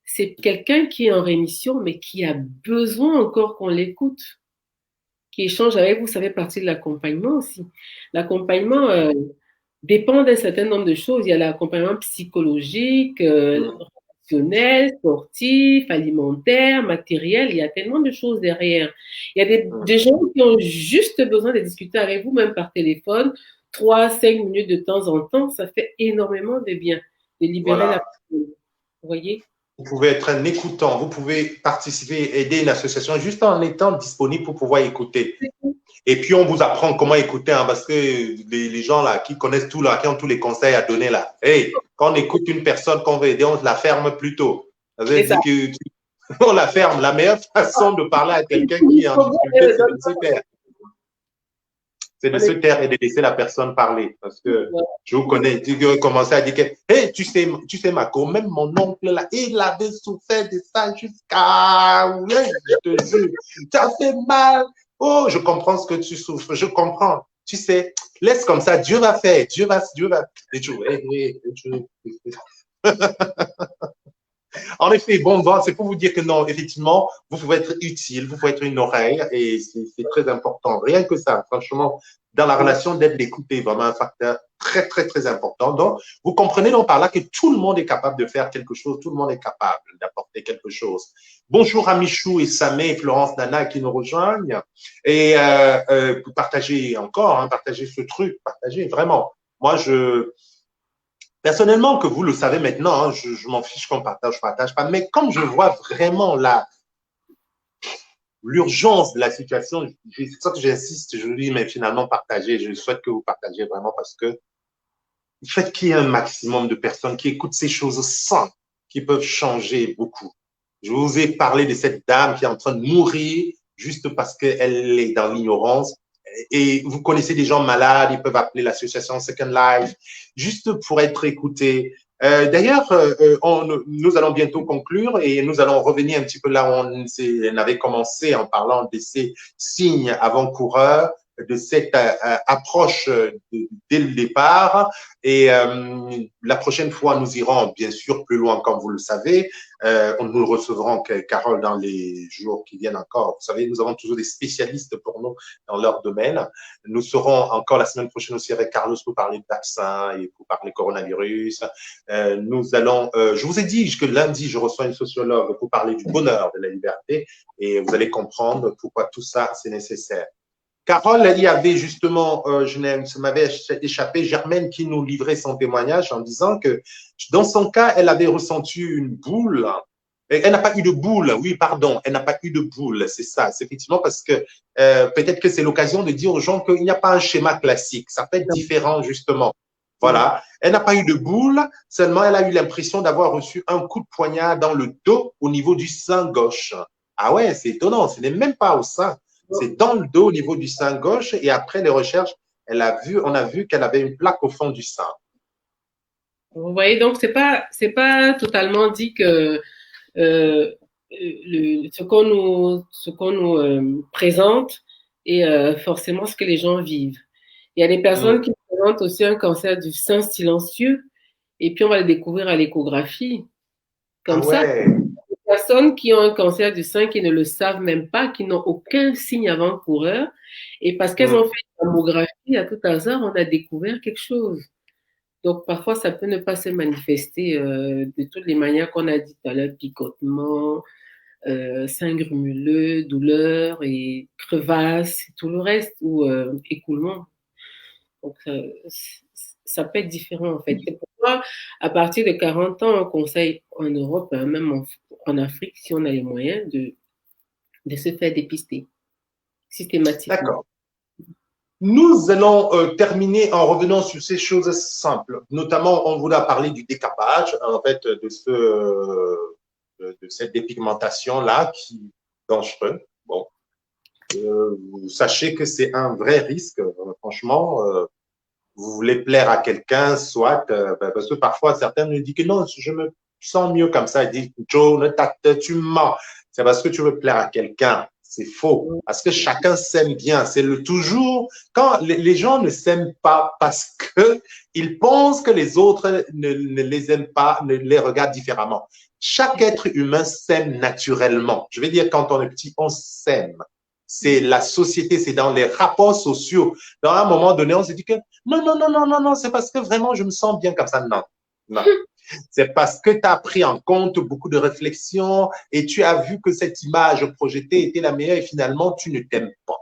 c'est quelqu'un qui est en rémission, mais qui a besoin encore qu'on l'écoute, qui échange avec vous. Ça fait partie de l'accompagnement aussi. L'accompagnement dépend d'un certain nombre de choses. Il y a l'accompagnement psychologique, relationnel, sportif, alimentaire, matériel. Il y a tellement de choses derrière. Il y a des gens qui ont juste besoin de discuter avec vous, même par téléphone, 3-5 minutes de temps en temps. Ça fait énormément de bien de libérer la personne. Vous voyez? Vous pouvez être un écoutant, vous pouvez participer, aider une association juste en étant disponible pour pouvoir écouter. Et puis, on vous apprend comment écouter, hein, parce que les gens là qui connaissent tout, là, qui ont tous les conseils à donner là, hey, quand on écoute une personne qu'on veut aider, on la ferme plutôt. On la ferme. La meilleure façon de parler à quelqu'un qui est en difficulté, c'est de se taire. C'est de se taire et de laisser la personne parler. Parce que je vous connais, tu commences à dire que, hey, tu sais, Marco, même mon oncle là, il avait souffert de ça jusqu'à, je te jure, ça fait mal. Oh, je comprends ce que tu souffres, je comprends. Tu sais, laisse comme ça, Dieu va faire, Dieu va. Et tu, En effet, bon vent, c'est pour vous dire que non, effectivement, vous pouvez être utile, vous pouvez être une oreille et c'est très important. Rien que ça, franchement, dans la relation d'être d'écouter, vraiment un facteur très, très, très important. Donc, vous comprenez donc par là que tout le monde est capable de faire quelque chose, tout le monde est capable d'apporter quelque chose. Bonjour à Michou et Samé et Florence Nana qui nous rejoignent et pour partager encore, partager ce truc, partager vraiment. Moi, Personnellement, que vous le savez maintenant, hein, je m'en fiche qu'on partage, je partage pas. Mais comme je vois vraiment l'urgence de la situation, c'est ça que j'insiste, je vous dis, mais finalement, partagez. Je souhaite que vous partagez vraiment parce que faites qu'il y ait un maximum de personnes qui écoutent ces choses sans, qui peuvent changer beaucoup. Je vous ai parlé de cette dame qui est en train de mourir juste parce qu'elle est dans l'ignorance. Et vous connaissez des gens malades, ils peuvent appeler l'association Second Life juste pour être écoutés. D'ailleurs, nous allons bientôt conclure et nous allons revenir un petit peu là où on avait commencé en parlant de ces signes avant-coureurs, de cette approche dès le départ. Et la prochaine fois, nous irons bien sûr plus loin, comme vous le savez. Nous recevrons Carole dans les jours qui viennent encore. Vous savez, nous avons toujours des spécialistes pour nous dans leur domaine. Nous serons encore la semaine prochaine aussi avec Carlos pour parler de vaccins et pour parler coronavirus. Nous allons, je vous ai dit que lundi, je reçois une sociologue pour parler du bonheur de la liberté et vous allez comprendre pourquoi tout ça, c'est nécessaire. Carole, il y avait justement, ça m'avait échappé, Germaine qui nous livrait son témoignage en disant que dans son cas, elle avait ressenti une boule. Elle n'a pas eu de boule, oui, pardon, elle n'a pas eu de boule, c'est ça. C'est effectivement parce que peut-être que c'est l'occasion de dire aux gens qu'il n'y a pas un schéma classique, ça peut être différent justement. Voilà, elle n'a pas eu de boule, seulement elle a eu l'impression d'avoir reçu un coup de poignard dans le dos au niveau du sein gauche. Ah ouais, c'est étonnant, ce n'est même pas au sein. C'est dans le dos au niveau du sein gauche et après les recherches, on a vu qu'elle avait une plaque au fond du sein. Vous voyez, donc c'est pas totalement dit que ce qu'on nous présente est forcément ce que les gens vivent. Il y a des personnes qui présentent aussi un cancer du sein silencieux et puis on va le découvrir à l'échographie. Comme ça, des personnes qui ont un cancer du sein qui ne le savent même pas, qui n'ont aucun signe avant-coureur et parce qu'elles ont fait une mammographie, à tout hasard, on a découvert quelque chose. Donc, parfois, ça peut ne pas se manifester de toutes les manières qu'on a dit tout à l'heure, picotement, sein grumuleux, douleur et crevasse, et tout le reste, ou écoulement. Donc, ça peut être différent, en fait. C'est pourquoi, à partir de 40 ans, on conseille en Europe, hein, même en Afrique, si on a les moyens, de se faire dépister systématiquement. D'accord. Nous allons terminer en revenant sur ces choses simples. Notamment, on voulait parler du décapage, en fait, de cette dépigmentation-là qui est dangereuse. Bon, sachez que c'est un vrai risque. Franchement, vous voulez plaire à quelqu'un, soit, parce que parfois certains nous disent que non, je me sens mieux comme ça. Ils disent, Joe, tu mens. C'est parce que tu veux plaire à quelqu'un. C'est faux. Parce que chacun s'aime bien. C'est le toujours, quand les gens ne s'aiment pas parce que ils pensent que les autres ne les aiment pas, ne les regardent différemment. Chaque être humain s'aime naturellement. Je veux dire, quand on est petit, on s'aime. C'est la société, c'est dans les rapports sociaux. Dans un moment donné, on se dit que non, non, non, non, non, non, c'est parce que vraiment je me sens bien comme ça. Non, non. C'est parce que tu as pris en compte beaucoup de réflexions et tu as vu que cette image projetée était la meilleure et finalement tu ne t'aimes pas.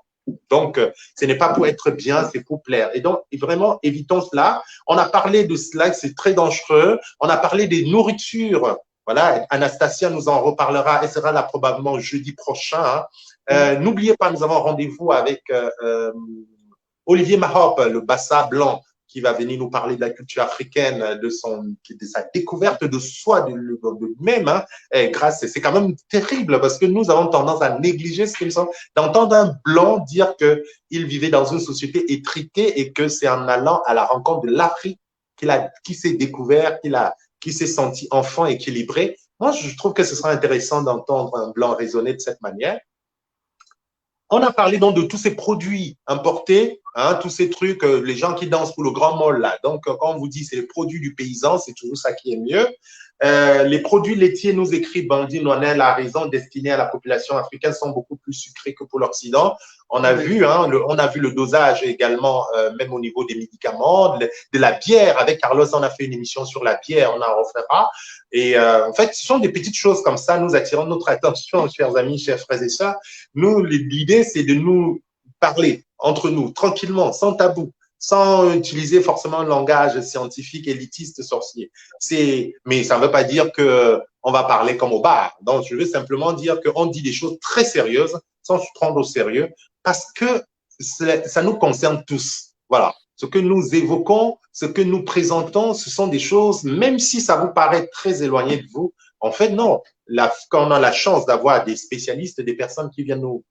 Donc, ce n'est pas pour être bien, c'est pour plaire. Et donc, vraiment, évitons cela. On a parlé de cela, c'est très dangereux. On a parlé des nourritures. Voilà, Anastasia nous en reparlera. Elle sera là probablement jeudi prochain. N'oubliez pas, nous avons rendez-vous avec Olivier Mahop, le Bassa blanc, qui va venir nous parler de la culture africaine, de sa découverte de soi, de lui-même. Hein. C'est quand même terrible parce que nous avons tendance à négliger ce qu'il me semble, d'entendre un blanc dire qu'il vivait dans une société étriquée et que c'est en allant à la rencontre de l'Afrique qu'il s'est découvert, qu'il s'est senti enfant équilibré. Moi, je trouve que ce sera intéressant d'entendre un blanc raisonner de cette manière. On a parlé donc de tous ces produits importés, hein, tous ces trucs, les gens qui dansent pour le grand mall là. Donc, quand on vous dit c'est les produits du paysan, c'est toujours ça qui est mieux. Les produits laitiers, nous écrit Bandi Noanel a raison, destinés à la population africaine, sont beaucoup plus sucrés que pour l'Occident. On a vu, hein, on a vu le dosage également, même au niveau des médicaments, de la bière. Avec Carlos, on a fait une émission sur la bière, on en refera. Et en fait, ce sont des petites choses comme ça. Nous attirons notre attention, chers amis, chers frères et sœurs. Nous, l'idée, c'est de nous parler entre nous, tranquillement, sans tabou, sans utiliser forcément un langage scientifique élitiste sorcier. Mais ça ne veut pas dire que on va parler comme au bar. Donc, je veux simplement dire qu'on dit des choses très sérieuses sans se prendre au sérieux parce que ça nous concerne tous. Voilà. Ce que nous évoquons, ce que nous présentons, ce sont des choses, même si ça vous paraît très éloigné de vous, en fait, non. Quand on a la chance d'avoir des spécialistes, des personnes qui viennent nous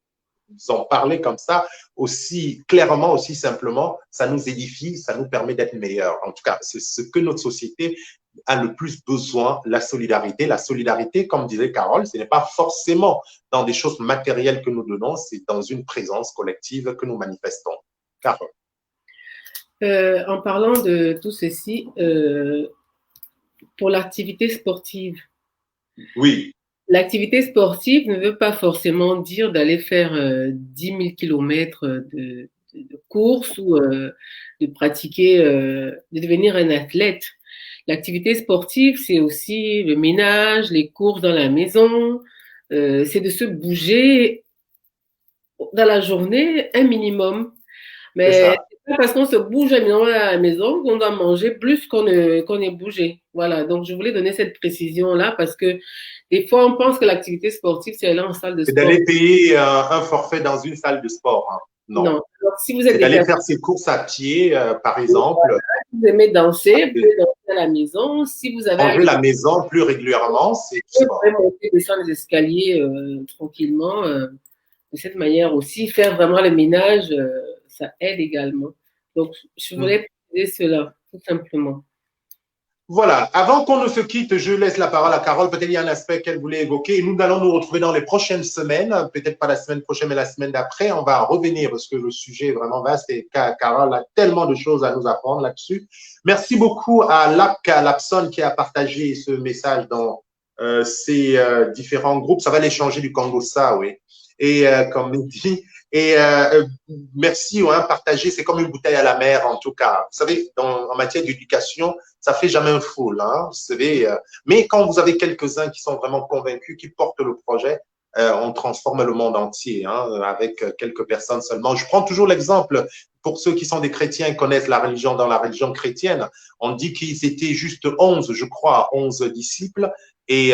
en parler comme ça, aussi clairement, aussi simplement, ça nous édifie, ça nous permet d'être meilleurs. En tout cas, c'est ce que notre société a le plus besoin, la solidarité. La solidarité, comme disait Carole, ce n'est pas forcément dans des choses matérielles que nous donnons, c'est dans une présence collective que nous manifestons. Carole. En parlant de tout ceci, pour l'activité sportive. Oui. L'activité sportive ne veut pas forcément dire d'aller faire 10 000 kilomètres de course ou de pratiquer, de devenir un athlète. L'activité sportive, c'est aussi le ménage, les courses dans la maison, c'est de se bouger dans la journée un minimum. Mais c'est pas parce qu'on se bouge à la maison qu'on doit manger plus qu'on est bougé. Voilà, donc je voulais donner cette précision-là parce que des fois, on pense que l'activité sportive, c'est aller en salle de sport. C'est d'aller payer un forfait dans une salle de sport. Hein. Non. Alors, si vous êtes c'est d'aller faire ses courses à pied, par exemple. Voilà. Si vous aimez danser, vous pouvez danser à la maison. Si vous avez manger la maison plus régulièrement, c'est vous pouvez monter, descendre les escaliers tranquillement. De cette manière aussi, faire vraiment le ménage, ça aide également. Donc, je voulais préciser cela, tout simplement. Voilà. Avant qu'on ne se quitte, je laisse la parole à Carole. Peut-être il y a un aspect qu'elle voulait évoquer. Nous allons nous retrouver dans les prochaines semaines. Peut-être pas la semaine prochaine, mais la semaine d'après. On va revenir parce que le sujet est vraiment vaste et Carole a tellement de choses à nous apprendre là-dessus. Merci beaucoup à Lapson qui a partagé ce message dans ces différents groupes. Ça va les changer du Congo, ça, oui. Et comme il dit, merci, hein, partager, c'est comme une bouteille à la mer en tout cas. Vous savez, en matière d'éducation, ça fait jamais un foule, hein, vous savez. Mais quand vous avez quelques-uns qui sont vraiment convaincus, qui portent le projet, on transforme le monde entier, hein, avec quelques personnes seulement. Je prends toujours l'exemple, pour ceux qui sont des chrétiens et connaissent la religion, dans la religion chrétienne, on dit qu'ils étaient juste 11, je crois, 11 disciples, et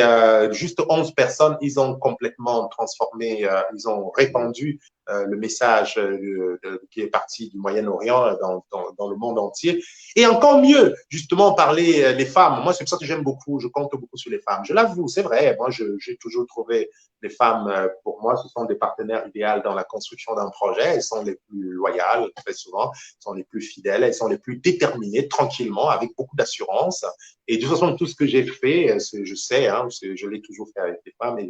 juste 11 personnes, ils ont complètement transformé, ils ont répandu le message qui est parti du Moyen-Orient dans le monde entier. Et encore mieux, justement, parler les femmes. Moi, c'est pour ça que j'aime beaucoup, je compte beaucoup sur les femmes. Je l'avoue, c'est vrai, moi, j'ai toujours trouvé les femmes, pour moi, ce sont des partenaires idéaux dans la construction d'un projet. Elles sont les plus loyales, très souvent, elles sont les plus fidèles, elles sont les plus déterminées, tranquillement, avec beaucoup d'assurance. Et de toute façon, tout ce que j'ai fait, je sais, hein, je l'ai toujours fait avec les femmes, et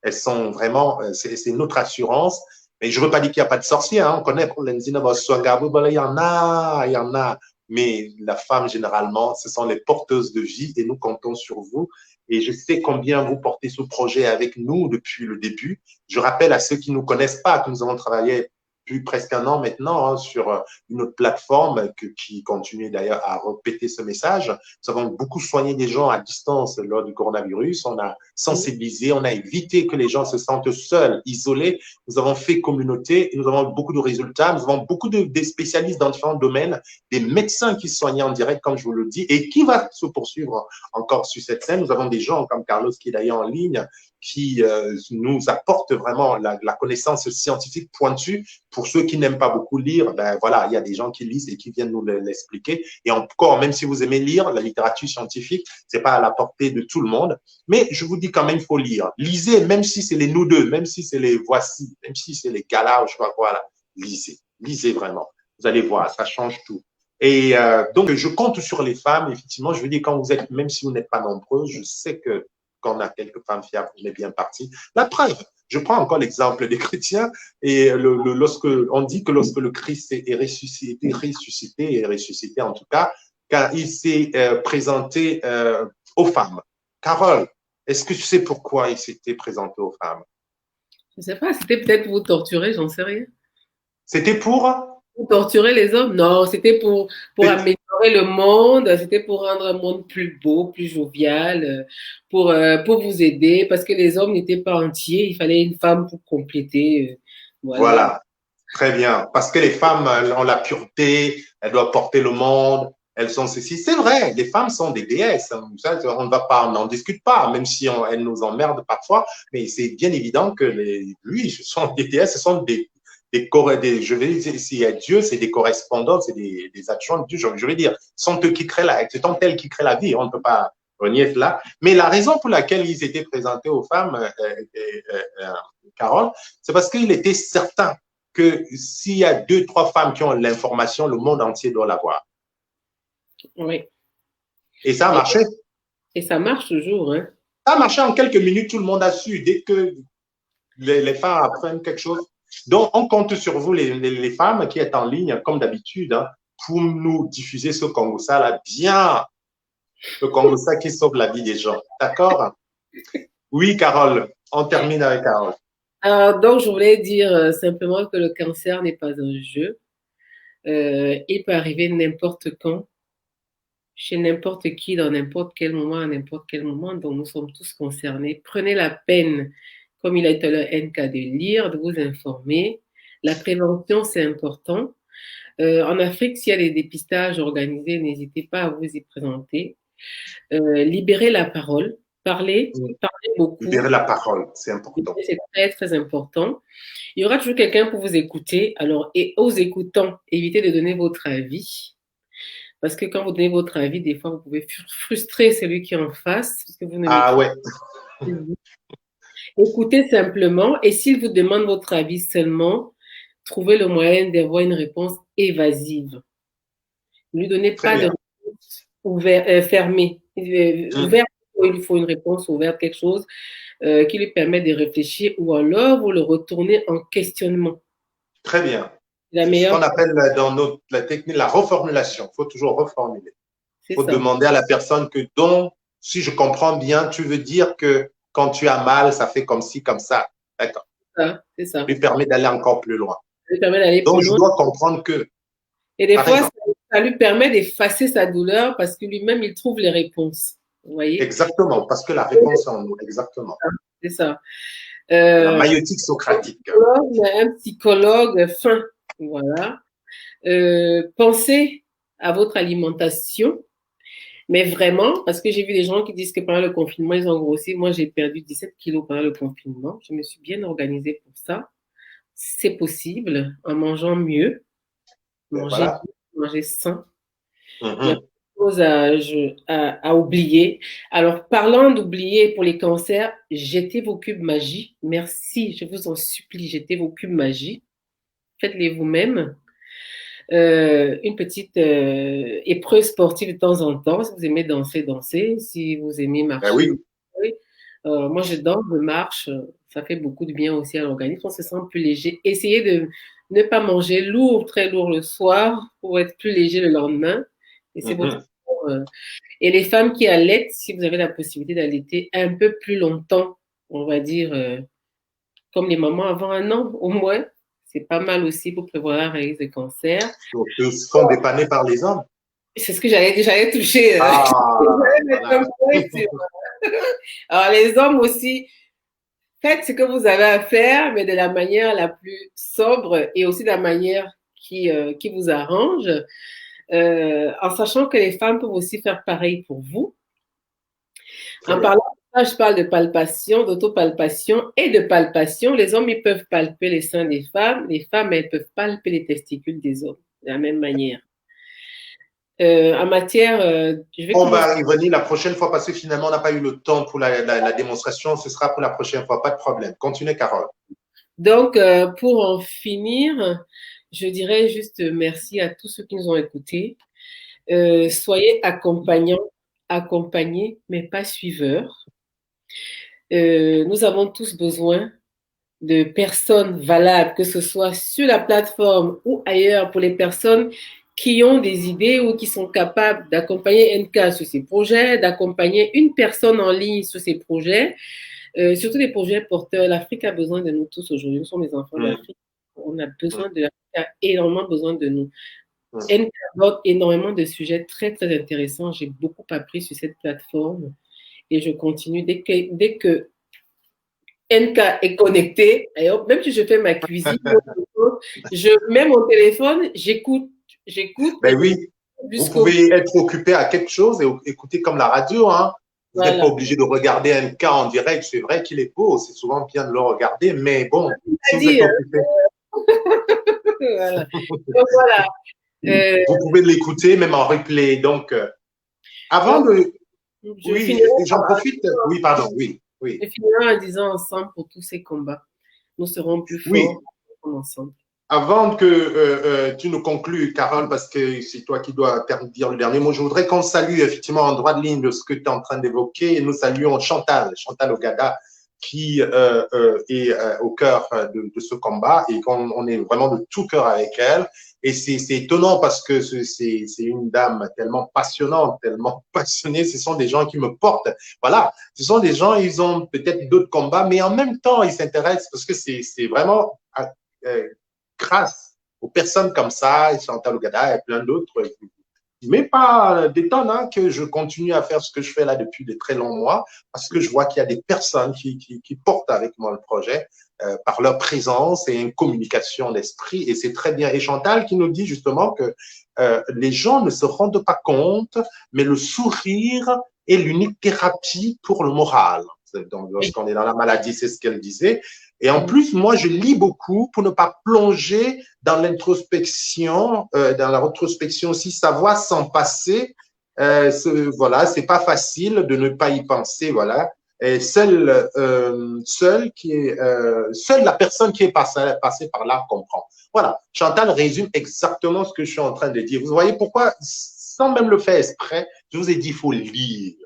elles sont vraiment, c'est notre assurance. Mais je ne veux pas dire qu'il n'y a pas de sorciers, hein. On connaît, il y en a, il y en a. Mais la femme, généralement, ce sont les porteuses de vie et nous comptons sur vous. Et je sais combien vous portez ce projet avec nous depuis le début. Je rappelle à ceux qui ne nous connaissent pas que nous avons travaillé depuis presque un an maintenant, hein, sur une autre plateforme qui continue d'ailleurs à répéter ce message. Nous avons beaucoup soigné des gens à distance lors du coronavirus. On a sensibilisé, on a évité que les gens se sentent seuls, isolés. Nous avons fait communauté et nous avons beaucoup de résultats. Nous avons beaucoup de spécialistes dans différents domaines, des médecins qui soignent en direct, comme je vous le dis, et qui va se poursuivre encore sur cette scène. Nous avons des gens comme Carlos qui est d'ailleurs en ligne, qui nous apporte vraiment la connaissance scientifique pointue. Pour ceux qui n'aiment pas beaucoup lire, ben voilà, il y a des gens qui lisent et qui viennent nous l'expliquer. Et encore, même si vous aimez lire, la littérature scientifique, c'est pas à la portée de tout le monde. Mais je vous dis quand même, il faut lire. Lisez, même si c'est les nous deux, même si c'est les voici, même si c'est les galas ou je sais pas quoi, là. Lisez. Lisez vraiment. Vous allez voir, ça change tout. Et donc, je compte sur les femmes. Effectivement, je veux dire, quand vous êtes, même si vous n'êtes pas nombreux, je sais que quand on a quelques femmes fiables, on est bien parti. La preuve, je prends encore l'exemple des chrétiens, et lorsque on dit que lorsque le Christ est ressuscité en tout cas, car il s'est présenté aux femmes. Carole, est-ce que tu sais pourquoi il s'était présenté aux femmes? Je ne sais pas, c'était peut-être pour vous torturer, j'en sais rien. C'était pour torturer les hommes? Non, c'était pour améliorer le monde, c'était pour rendre un monde plus beau, plus jovial, pour vous aider, parce que les hommes n'étaient pas entiers, il fallait une femme pour compléter. Voilà. Très bien. Parce que les femmes elles ont la pureté, elles doivent porter le monde, elles sont ceci. C'est vrai, les femmes sont des déesses. Ça, on ne va pas, on n'en discute pas, même si elles nous emmerdent parfois. Mais c'est bien évident que oui, ce sont des déesses, ce sont je vais dire, s'il y a Dieu, c'est des correspondants, c'est des adjoints de Dieu. Je vais dire, ce sont elles qui créent la vie. On ne peut pas renier cela. Mais la raison pour laquelle ils étaient présentés aux femmes, Carole, c'est parce qu'il était certain que s'il y a 2, 3 femmes qui ont l'information, le monde entier doit l'avoir. Oui. Et ça a marché. Et ça marche toujours. Hein. Ça a marché en quelques minutes, tout le monde a su. Dès que les femmes apprennent quelque chose. Donc, on compte sur vous, les femmes qui êtes en ligne, comme d'habitude, hein, pour nous diffuser ce Congo-ça-là bien. Le Congo-ça qui sauve la vie des gens. D'accord? Oui, Carole. On termine avec Carole. Donc, je voulais dire simplement que le cancer n'est pas un jeu. Il peut arriver n'importe quand, chez n'importe qui, dans n'importe quel moment, à n'importe quel moment. Donc, nous sommes tous concernés. Prenez la peine, comme il a été le NK, de lire, de vous informer. La prévention, c'est important. En Afrique, s'il y a des dépistages organisés, n'hésitez pas à vous y présenter. Libérez la parole. Parlez beaucoup. Libérez la parole, c'est important. C'est très, très important. Il y aura toujours quelqu'un pour vous écouter. Alors, et aux écoutants, évitez de donner votre avis. Parce que quand vous donnez votre avis, des fois, vous pouvez frustrer celui qui est en face. Parce que vous ne ouais. Écoutez simplement. Et s'il vous demande votre avis seulement, trouvez le moyen d'avoir une réponse évasive. Ne lui donnez pas de réponse fermée. Ouverte, il lui faut une réponse ouverte, quelque chose qui lui permet de réfléchir, ou alors vous le retournez en questionnement. Très bien. C'est ce qu'on appelle dans la technique la reformulation. Il faut toujours reformuler. Il faut demander à la personne que, donc, si je comprends bien, tu veux dire que quand tu as mal, ça fait comme ci, comme ça. D'accord. C'est ça. Ça lui permet d'aller encore plus loin. Ça lui permet d'aller donc, plus je loin. dois comprendre que. Et des fois, ça lui permet d'effacer sa douleur parce que lui-même, il trouve les réponses. Vous voyez? Exactement, parce que la réponse est en nous. Exactement. C'est ça. La maïotique socratique. Un psychologue fin. Voilà. Pensez à votre alimentation. Mais vraiment, parce que j'ai vu des gens qui disent que pendant le confinement, ils ont grossi. Moi, j'ai perdu 17 kilos pendant le confinement. Je me suis bien organisée pour ça. C'est possible en mangeant mieux, manger sain. Il y a beaucoup de choses à oublier. Alors, parlant d'oublier pour les cancers, jetez vos cubes magie. Merci, je vous en supplie, jetez vos cubes magie. Faites-les vous-même. Une petite épreuve sportive de temps en temps. Si vous aimez danser, dansez. Si vous aimez marcher, oui. Moi, je danse, je marche. Ça fait beaucoup de bien aussi à l'organisme. On se sent plus léger. Essayez de ne pas manger lourd, très lourd le soir pour être plus léger le lendemain. Et c'est votre et les femmes qui allaitent, si vous avez la possibilité d'allaiter un peu plus longtemps, on va dire comme les mamans avant 1 an au moins, c'est pas mal aussi pour prévoir un risque de cancer. Ils sont dépannés par les hommes. C'est ce que j'allais toucher. Voilà. Alors, les hommes aussi, faites ce que vous avez à faire, mais de la manière la plus sobre et aussi de la manière qui vous arrange, en sachant que les femmes peuvent aussi faire pareil pour vous. En parlant de ça, je parle de palpation, d'autopalpation et de palpation. Les hommes, ils peuvent palper les seins des femmes. Les femmes, elles peuvent palper les testicules des hommes de la même manière. En matière, on va y revenir la prochaine fois parce que finalement, on n'a pas eu le temps pour la démonstration. Ce sera pour la prochaine fois, pas de problème. Continuez, Carole. Donc, pour en finir, je dirais juste merci à tous ceux qui nous ont écoutés. Soyez accompagnés, mais pas suiveurs. Nous avons tous besoin de personnes valables, que ce soit sur la plateforme ou ailleurs, pour les personnes qui ont des idées ou qui sont capables d'accompagner NK sur ses projets, d'accompagner une personne en ligne sur ses projets, surtout des projets porteurs. L'Afrique a besoin de nous tous aujourd'hui. Nous sommes les enfants d'Afrique. On a besoin de l'Afrique, a énormément besoin de nous. NK aborde énormément de sujets très, très intéressants. J'ai beaucoup appris sur cette plateforme et je continue. Dès que NK est connecté. Et hop, même si je fais ma cuisine, je mets mon téléphone, j'écoute. Ben oui, vous Jusqu'au pouvez être occupé à quelque chose et écouter comme la radio, hein. Vous n'êtes pas voilà. obligé de regarder un cas en direct. C'est vrai qu'il est beau, c'est souvent bien de le regarder, mais bon, si vous êtes Dit, occupé, voilà. Donc voilà. vous pouvez l'écouter même en replay. Donc, avant Donc, de, je oui, finirai, j'en profite. Oui, pardon, oui, oui, je finirai en disant ensemble pour tous ces combats. Nous serons plus oui. forts ensemble. Avant que tu nous conclues, Carole, parce que c'est toi qui dois dire le dernier mot, je voudrais qu'on salue effectivement en droit de ligne de ce que tu es en train d'évoquer. Et nous saluons Chantal Ogada, qui est au cœur de ce combat et qu'on est vraiment de tout cœur avec elle. Et c'est étonnant parce que c'est une dame tellement passionnante, tellement passionnée. Ce sont des gens qui me portent. Voilà, ce sont des gens, ils ont peut-être d'autres combats, mais en même temps, ils s'intéressent parce que c'est vraiment grâce aux personnes comme ça, Chantal Ogada et plein d'autres, mais pas d'étonnant que je continue à faire ce que je fais là depuis de très longs mois, parce que je vois qu'il y a des personnes qui portent avec moi le projet par leur présence et une communication d'esprit, et c'est très bien. Et Chantal qui nous dit justement que les gens ne se rendent pas compte, mais le sourire est l'unique thérapie pour le moral. Donc, lorsqu'on est dans la maladie, c'est ce qu'elle disait. Et en plus, moi, je lis beaucoup pour ne pas plonger dans l'introspection, dans la rétrospection aussi, savoir s'en passer. Voilà, c'est pas facile de ne pas y penser, voilà. Et seule la personne qui est passée par là comprend. Voilà, Chantal résume exactement ce que je suis en train de dire. Vous voyez pourquoi, sans même le faire exprès, je vous ai dit, il faut lire.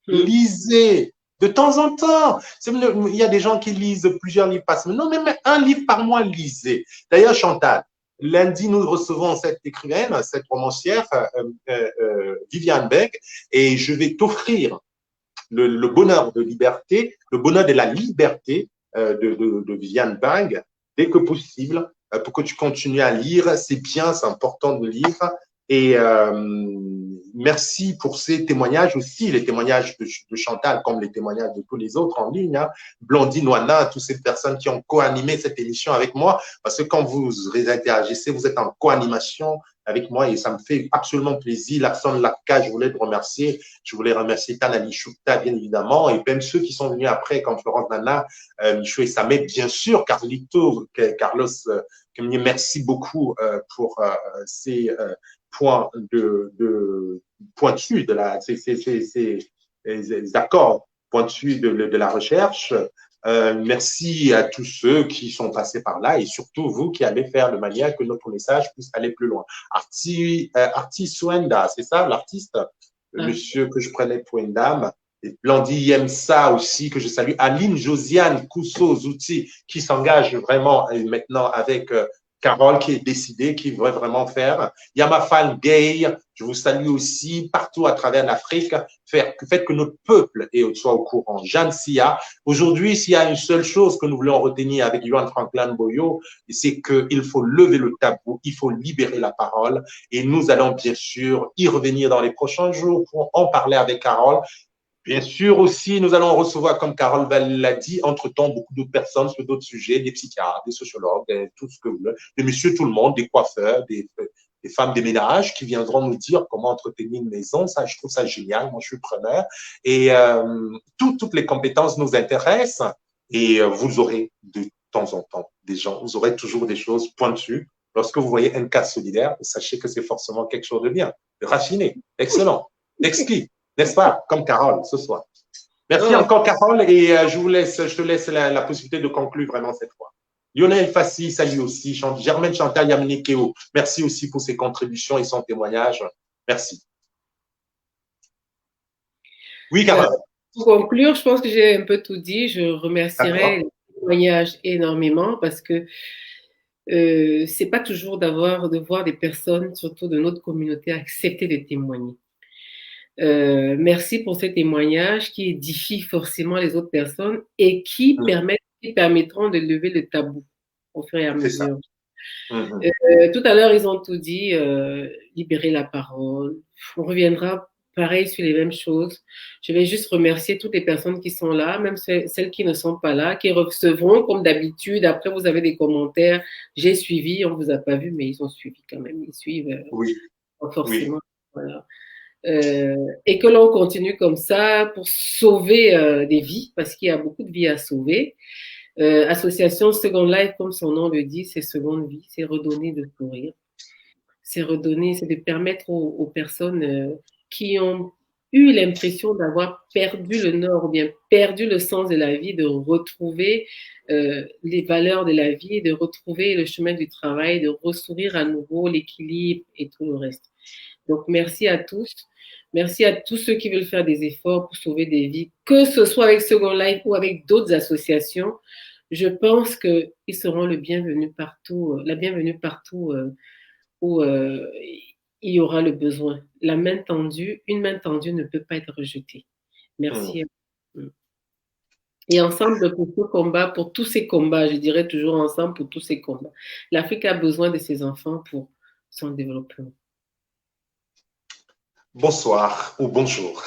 Lisez de temps en temps. Il y a des gens qui lisent plusieurs livres par semaine. Non, mais un livre par mois, lisez. D'ailleurs, Chantal, lundi, nous recevons cette écrivaine, cette romancière, Viviane Beck, et je vais t'offrir le bonheur de liberté, le bonheur de la liberté de Viviane Bang, dès que possible, pour que tu continues à lire. C'est bien, c'est important de lire. Et merci pour ces témoignages aussi, les témoignages de Chantal, comme les témoignages de tous les autres en ligne. Hein. Blondine, Wana, toutes ces personnes qui ont co-animé cette émission avec moi, parce que quand vous interagissez, vous êtes en co-animation avec moi et ça me fait absolument plaisir. Larson Lapka, je voulais te remercier. Je voulais remercier Tanali Choukta, bien évidemment, et même ceux qui sont venus après, comme Florence Nana, Michou et Samet, bien sûr, Carlito, Carlos, merci beaucoup pour ces points pointus de ces accords pointus de la recherche. Merci à tous ceux qui sont passés par là et surtout vous qui allez faire de manière que notre message puisse aller plus loin. Arti Swenda, c'est ça l'artiste, le monsieur que je prenais pour une dame. Et Blandi Yemsa aussi, que je salue. Aline Josiane Kousseau-Zouti, qui s'engage vraiment maintenant avec Carole, qui est décidée, qui veut vraiment faire. Yamafal Gay, je vous salue aussi partout à travers l'Afrique. Faites que notre peuple soit au courant. Jeanne Sia, aujourd'hui, s'il y a une seule chose que nous voulons retenir avec Johan Franklin Boyo, c'est qu'il faut lever le tabou, il faut libérer la parole. Et nous allons bien sûr y revenir dans les prochains jours pour en parler avec Carole. Bien sûr aussi, nous allons recevoir, comme Carole l'a dit, entre-temps, beaucoup d'autres personnes sur d'autres sujets, des psychiatres, des sociologues, tout ce que vous voulez, des messieurs tout le monde, des coiffeurs, des femmes des ménages qui viendront nous dire comment entretenir une maison. Ça, je trouve ça génial. Moi, je suis preneur. Et toutes les compétences nous intéressent. Et vous aurez de temps en temps des gens, vous aurez toujours des choses pointues. Lorsque vous voyez un cas solidaire, sachez que c'est forcément quelque chose de bien, de raffiné, excellent, exquis. N'est-ce pas? Comme Carole ce soir. Merci encore, Carole, et je te laisse la possibilité de conclure vraiment cette fois. Lionel Fassi, salut aussi. Germaine Chantal Yamnikeo, merci aussi pour ses contributions et son témoignage. Merci. Oui, Carole. Pour conclure, je pense que j'ai un peu tout dit. Je remercierai les témoignages énormément parce que c'est pas toujours de voir des personnes, surtout de notre communauté, accepter de témoigner. Merci pour ces témoignages qui édifient forcément les autres personnes et qui permettront de lever le tabou au fur et à mesure. Tout à l'heure, ils ont tout dit, libérer la parole. On reviendra pareil sur les mêmes choses. Je vais juste remercier toutes les personnes qui sont là, même celles qui ne sont pas là, qui recevront comme d'habitude. Après, vous avez des commentaires. J'ai suivi, on vous a pas vu, mais ils ont suivi quand même. Ils suivent Oui, oui. forcément. Voilà. Et que l'on continue comme ça pour sauver des vies, parce qu'il y a beaucoup de vies à sauver. Association Second Life, comme son nom le dit, c'est seconde vie, c'est redonner de sourire, c'est redonner, c'est de permettre aux personnes qui ont eu l'impression d'avoir perdu le nord ou bien perdu le sens de la vie, de retrouver les valeurs de la vie, de retrouver le chemin du travail, de ressourire à nouveau l'équilibre et tout le reste. Donc, merci à tous. Merci à tous ceux qui veulent faire des efforts pour sauver des vies, que ce soit avec Second Life ou avec d'autres associations. Je pense qu'ils seront le bienvenu partout, la bienvenue partout où il y aura le besoin. La main tendue, une main tendue ne peut pas être rejetée. Merci. Et ensemble pour ce combat, pour tous ces combats, je dirais toujours ensemble pour tous ces combats. L'Afrique a besoin de ses enfants pour son développement. Bonsoir ou bonjour.